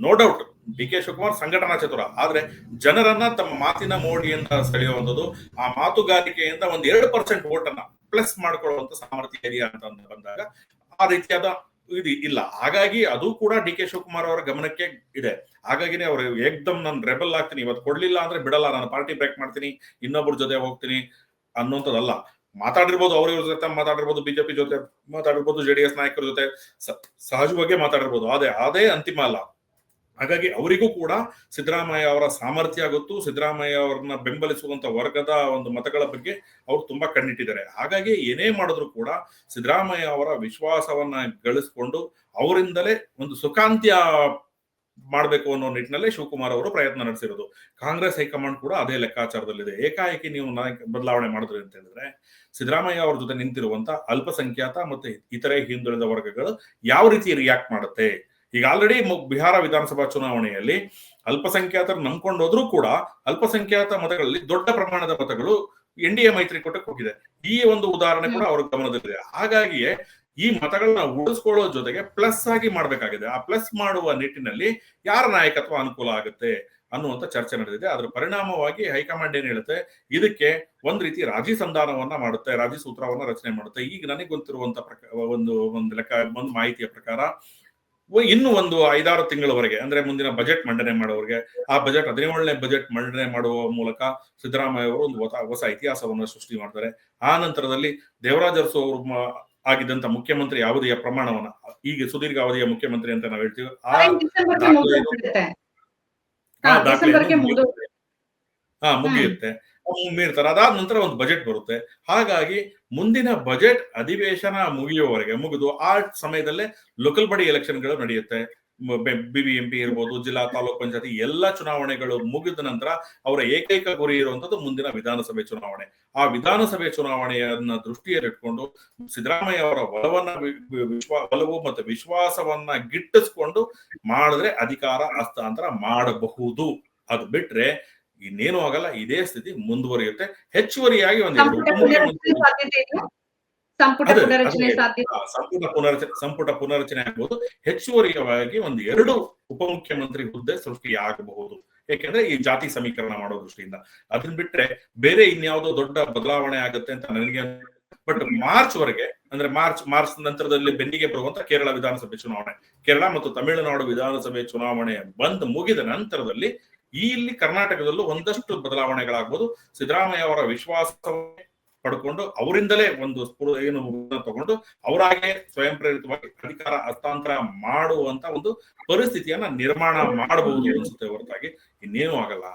ನೋ ಡೌಟ್ DK ಶಿವಕುಮಾರ್ ಸಂಘಟನಾ ಚತುರ, ಆದ್ರೆ ಜನರನ್ನ ತಮ್ಮ ಮಾತಿನ ಮೋಡಿಯಿಂದ ಸೆಳೆಯುವಂಥದ್ದು, ಆ ಮಾತುಗಾರಿಕೆಯಿಂದ ಒಂದು 2% ವೋಟ್ ಅನ್ನ ಪ್ಲಸ್ ಮಾಡ್ಕೊಳ್ಳುವಂತ ಸಾಮರ್ಥ್ಯ ಇದೆಯಾ ಅಂತ ಬಂದಾಗ ಆ ರೀತಿಯಾದ ಇದು ಇಲ್ಲ. ಹಾಗಾಗಿ ಅದು ಕೂಡ DK ಶಿವಕುಮಾರ್ ಅವರ ಗಮನಕ್ಕೆ ಇದೆ. ಹಾಗಾಗಿನೇ ಅವರು ಏಕ್ದಮ್ ನಾನು ರೆಬಲ್ ಆಗ್ತೀನಿ, ಇವತ್ತು ಕೊಡ್ಲಿಲ್ಲ ಅಂದ್ರೆ ಬಿಡಲ್ಲ, ನಾನು ಪಾರ್ಟಿ ಬ್ರೇಕ್ ಮಾಡ್ತೀನಿ, ಇನ್ನೊಬ್ಬರ ಜೊತೆ ಹೋಗ್ತೀನಿ ಅನ್ನೋಂಥದ್ದಲ್ಲ. ಮಾತಾಡಿರ್ಬೋದು, ಅವ್ರ ಜೊತೆ ಮಾತಾಡಿರ್ಬೋದು, ಬಿಜೆಪಿ ಜೊತೆ ಮಾತಾಡಿರ್ಬೋದು, JDS ನಾಯಕರ ಜೊತೆ ಸಹಜವಾಗಿ ಮಾತಾಡಿರ್ಬೋದು, ಅದೇ ಅಂತಿಮ ಅಲ್ಲ. ಹಾಗಾಗಿ ಅವರಿಗೂ ಕೂಡ ಸಿದ್ದರಾಮಯ್ಯ ಅವರ ಸಾಮರ್ಥ್ಯ ಗೊತ್ತು, ಸಿದ್ದರಾಮಯ್ಯ ಅವರನ್ನ ಬೆಂಬಲಿಸುವಂತ ವರ್ಗದ ಒಂದು ಮತಗಳ ಬಗ್ಗೆ ಅವರು ತುಂಬಾ ಕಣ್ಣಿಟ್ಟಿದ್ದಾರೆ. ಹಾಗಾಗಿ ಏನೇ ಮಾಡಿದ್ರು ಕೂಡ ಸಿದ್ದರಾಮಯ್ಯ ಅವರ ವಿಶ್ವಾಸವನ್ನ ಗಳಿಸ್ಕೊಂಡು ಅವರಿಂದಲೇ ಒಂದು ಸುಖಾಂತ್ಯ ಮಾಡ್ಬೇಕು ಅನ್ನೋ ನಿಟ್ಟಿನಲ್ಲೇ ಶಿವಕುಮಾರ್ ಅವರು ಪ್ರಯತ್ನ ನಡೆಸಿರೋದು. ಕಾಂಗ್ರೆಸ್ ಹೈಕಮಾಂಡ್ ಕೂಡ ಅದೇ ಲೆಕ್ಕಾಚಾರದಲ್ಲಿದೆ. ಏಕಾಏಕಿ ನೀವು ಬದಲಾವಣೆ ಮಾಡಿದ್ರಿ ಅಂತ ಹೇಳಿದ್ರೆ ಸಿದ್ದರಾಮಯ್ಯ ಅವ್ರ ಜೊತೆ ನಿಂತಿರುವಂತ ಅಲ್ಪಸಂಖ್ಯಾತ ಮತ್ತೆ ಇತರೆ ಹಿಂದುಳಿದ ವರ್ಗಗಳು ಯಾವ ರೀತಿ ರಿಯಾಕ್ಟ್ ಮಾಡುತ್ತೆ? ಈಗ ಆಲ್ರೆಡಿ ಬಿಹಾರ ವಿಧಾನಸಭಾ ಚುನಾವಣೆಯಲ್ಲಿ ಅಲ್ಪಸಂಖ್ಯಾತರು ನಂಬ್ಕೊಂಡು ಹೋದ್ರೂ ಕೂಡ ಅಲ್ಪಸಂಖ್ಯಾತ ಮತಗಳಲ್ಲಿ ದೊಡ್ಡ ಪ್ರಮಾಣದ ಮತಗಳು NDA ಮೈತ್ರಿಕೂಟಕ್ಕೆ ಹೋಗಿದೆ. ಈ ಒಂದು ಉದಾಹರಣೆ ಕೂಡ ಅವ್ರ ಗಮನದಲ್ಲಿದೆ. ಹಾಗಾಗಿಯೇ ಈ ಮತಗಳನ್ನ ಉಳಿಸ್ಕೊಳ್ಳೋ ಜೊತೆಗೆ ಪ್ಲಸ್ ಆಗಿ ಮಾಡ್ಬೇಕಾಗಿದೆ. ಆ ಪ್ಲಸ್ ಮಾಡುವ ನಿಟ್ಟಿನಲ್ಲಿ ಯಾರ ನಾಯಕತ್ವ ಅನುಕೂಲ ಆಗುತ್ತೆ ಅನ್ನುವಂತ ಚರ್ಚೆ ನಡೆದಿದೆ. ಅದರ ಪರಿಣಾಮವಾಗಿ ಹೈಕಮಾಂಡ್ ಏನ್ ಹೇಳುತ್ತೆ, ಇದಕ್ಕೆ ಒಂದ್ ರೀತಿ ರಾಜಿ ಸಂಧಾನವನ್ನ ಮಾಡುತ್ತೆ, ರಾಜಿ ಸೂತ್ರವನ್ನ ರಚನೆ ಮಾಡುತ್ತೆ. ಈಗ ನನಗೆ ಗೊತ್ತಿರುವಂತ ಒಂದು ಮಾಹಿತಿಯ ಪ್ರಕಾರ ಇನ್ನು ಒಂದು 5-6 ತಿಂಗಳವರೆಗೆ, ಅಂದ್ರೆ ಮುಂದಿನ ಬಜೆಟ್ ಮಂಡನೆ ಮಾಡೋರಿಗೆ, ಆ ಬಜೆಟ್ 17ನೇ ಬಜೆಟ್ ಮಂಡನೆ ಮಾಡುವ ಮೂಲಕ ಸಿದ್ದರಾಮಯ್ಯ ಅವರು ಒಂದು ಹೊಸ ಇತಿಹಾಸವನ್ನು ಸೃಷ್ಟಿ ಮಾಡ್ತಾರೆ. ಆ ನಂತರದಲ್ಲಿ ದೇವರಾಜ ಅರಸು ಅವರು ಆಗಿದ್ದಂತ ಮುಖ್ಯಮಂತ್ರಿ ಅವಧಿಯ ಪ್ರಮಾಣವನ್ನ, ಈಗ ಸುದೀರ್ಘ ಅವಧಿಯ ಮುಖ್ಯಮಂತ್ರಿ ಅಂತ ನಾವು ಹೇಳ್ತೀವಿ, ಮುಗಿಯುತ್ತೆ, ಮೀರ್ತಾರೆ. ಅದಾದ ನಂತರ ಒಂದು ಬಜೆಟ್ ಬರುತ್ತೆ. ಹಾಗಾಗಿ ಮುಂದಿನ ಬಜೆಟ್ ಅಧಿವೇಶನ ಮುಗಿದು ಆ ಸಮಯದಲ್ಲೇ ಲೋಕಲ್ ಬಾಡಿ ಎಲೆಕ್ಷನ್ಗಳು ನಡೆಯುತ್ತೆ. BBMP ಇರ್ಬೋದು, ಜಿಲ್ಲಾ ತಾಲೂಕ್ ಪಂಚಾಯತಿ ಎಲ್ಲ ಚುನಾವಣೆಗಳು ಮುಗಿದ ನಂತರ ಅವರ ಏಕೈಕ ಗುರಿ ಇರುವಂತದ್ದು ಮುಂದಿನ ವಿಧಾನಸಭೆ ಚುನಾವಣೆ. ಆ ವಿಧಾನಸಭೆ ಚುನಾವಣೆಯನ್ನ ದೃಷ್ಟಿಯಲ್ಲಿಟ್ಕೊಂಡು ಸಿದ್ದರಾಮಯ್ಯ ಅವರ ಒಲವು ಮತ್ತು ವಿಶ್ವಾಸವನ್ನ ಗಿಟ್ಟಿಸ್ಕೊಂಡು ಮಾಡಿದ್ರೆ ಅಧಿಕಾರ ಹಸ್ತಾಂತರ ಮಾಡಬಹುದು. ಅದು ಬಿಟ್ರೆ ಇನ್ನೇನು ಆಗಲ್ಲ. ಇದೇ ಸ್ಥಿತಿ ಮುಂದುವರಿಯುತ್ತೆ. ಹೆಚ್ಚುವರಿಯಾಗಿ ಸಂಪುಟ ಪುನರಚನೆ ಆಗಬಹುದು. ಹೆಚ್ಚುವರಿಯಾಗಿ 2 ಉಪಮುಖ್ಯಮಂತ್ರಿ ಹುದ್ದೆ ಸೃಷ್ಟಿಯಾಗಬಹುದು. ಯಾಕೆಂದ್ರೆ ಈ ಜಾತಿ ಸಮೀಕರಣ ಮಾಡೋ ದೃಷ್ಟಿಯಿಂದ. ಅದನ್ನ ಬಿಟ್ರೆ ಬೇರೆ ಇನ್ಯಾವುದೋ ದೊಡ್ಡ ಬದಲಾವಣೆ ಆಗುತ್ತೆ ಅಂತ ನನಗೆ. ಬಟ್ ಮಾರ್ಚ್ ವರೆಗೆ, ಅಂದ್ರೆ ಮಾರ್ಚ್ ನಂತರದಲ್ಲಿ ಬೆನ್ನಿಗೆ ಬರುವಂತ ಕೇರಳ ವಿಧಾನಸಭೆ ಚುನಾವಣೆ, ಕೇರಳ ಮತ್ತು ತಮಿಳುನಾಡು ವಿಧಾನಸಭೆ ಚುನಾವಣೆ ಮುಗಿದ ನಂತರದಲ್ಲಿ ಇಲ್ಲಿ ಕರ್ನಾಟಕದಲ್ಲೂ ಒಂದಷ್ಟು ಬದಲಾವಣೆಗಳಾಗಬಹುದು. ಸಿದ್ದರಾಮಯ್ಯ ಅವರ ವಿಶ್ವಾಸ ಪಡ್ಕೊಂಡು ಅವರಿಂದಲೇ ಒಂದು ತಗೊಂಡು ಅವರಾಗೆ ಸ್ವಯಂ ಪ್ರೇರಿತವಾಗಿ ಅಧಿಕಾರ ಹಸ್ತಾಂತರ ಮಾಡುವಂತ ಒಂದು ಪರಿಸ್ಥಿತಿಯನ್ನ ನಿರ್ಮಾಣ ಮಾಡಬಹುದು ಅನ್ಸುತ್ತೆ ಹೊರತಾಗಿ ಇನ್ನೇನು ಆಗಲ್ಲ.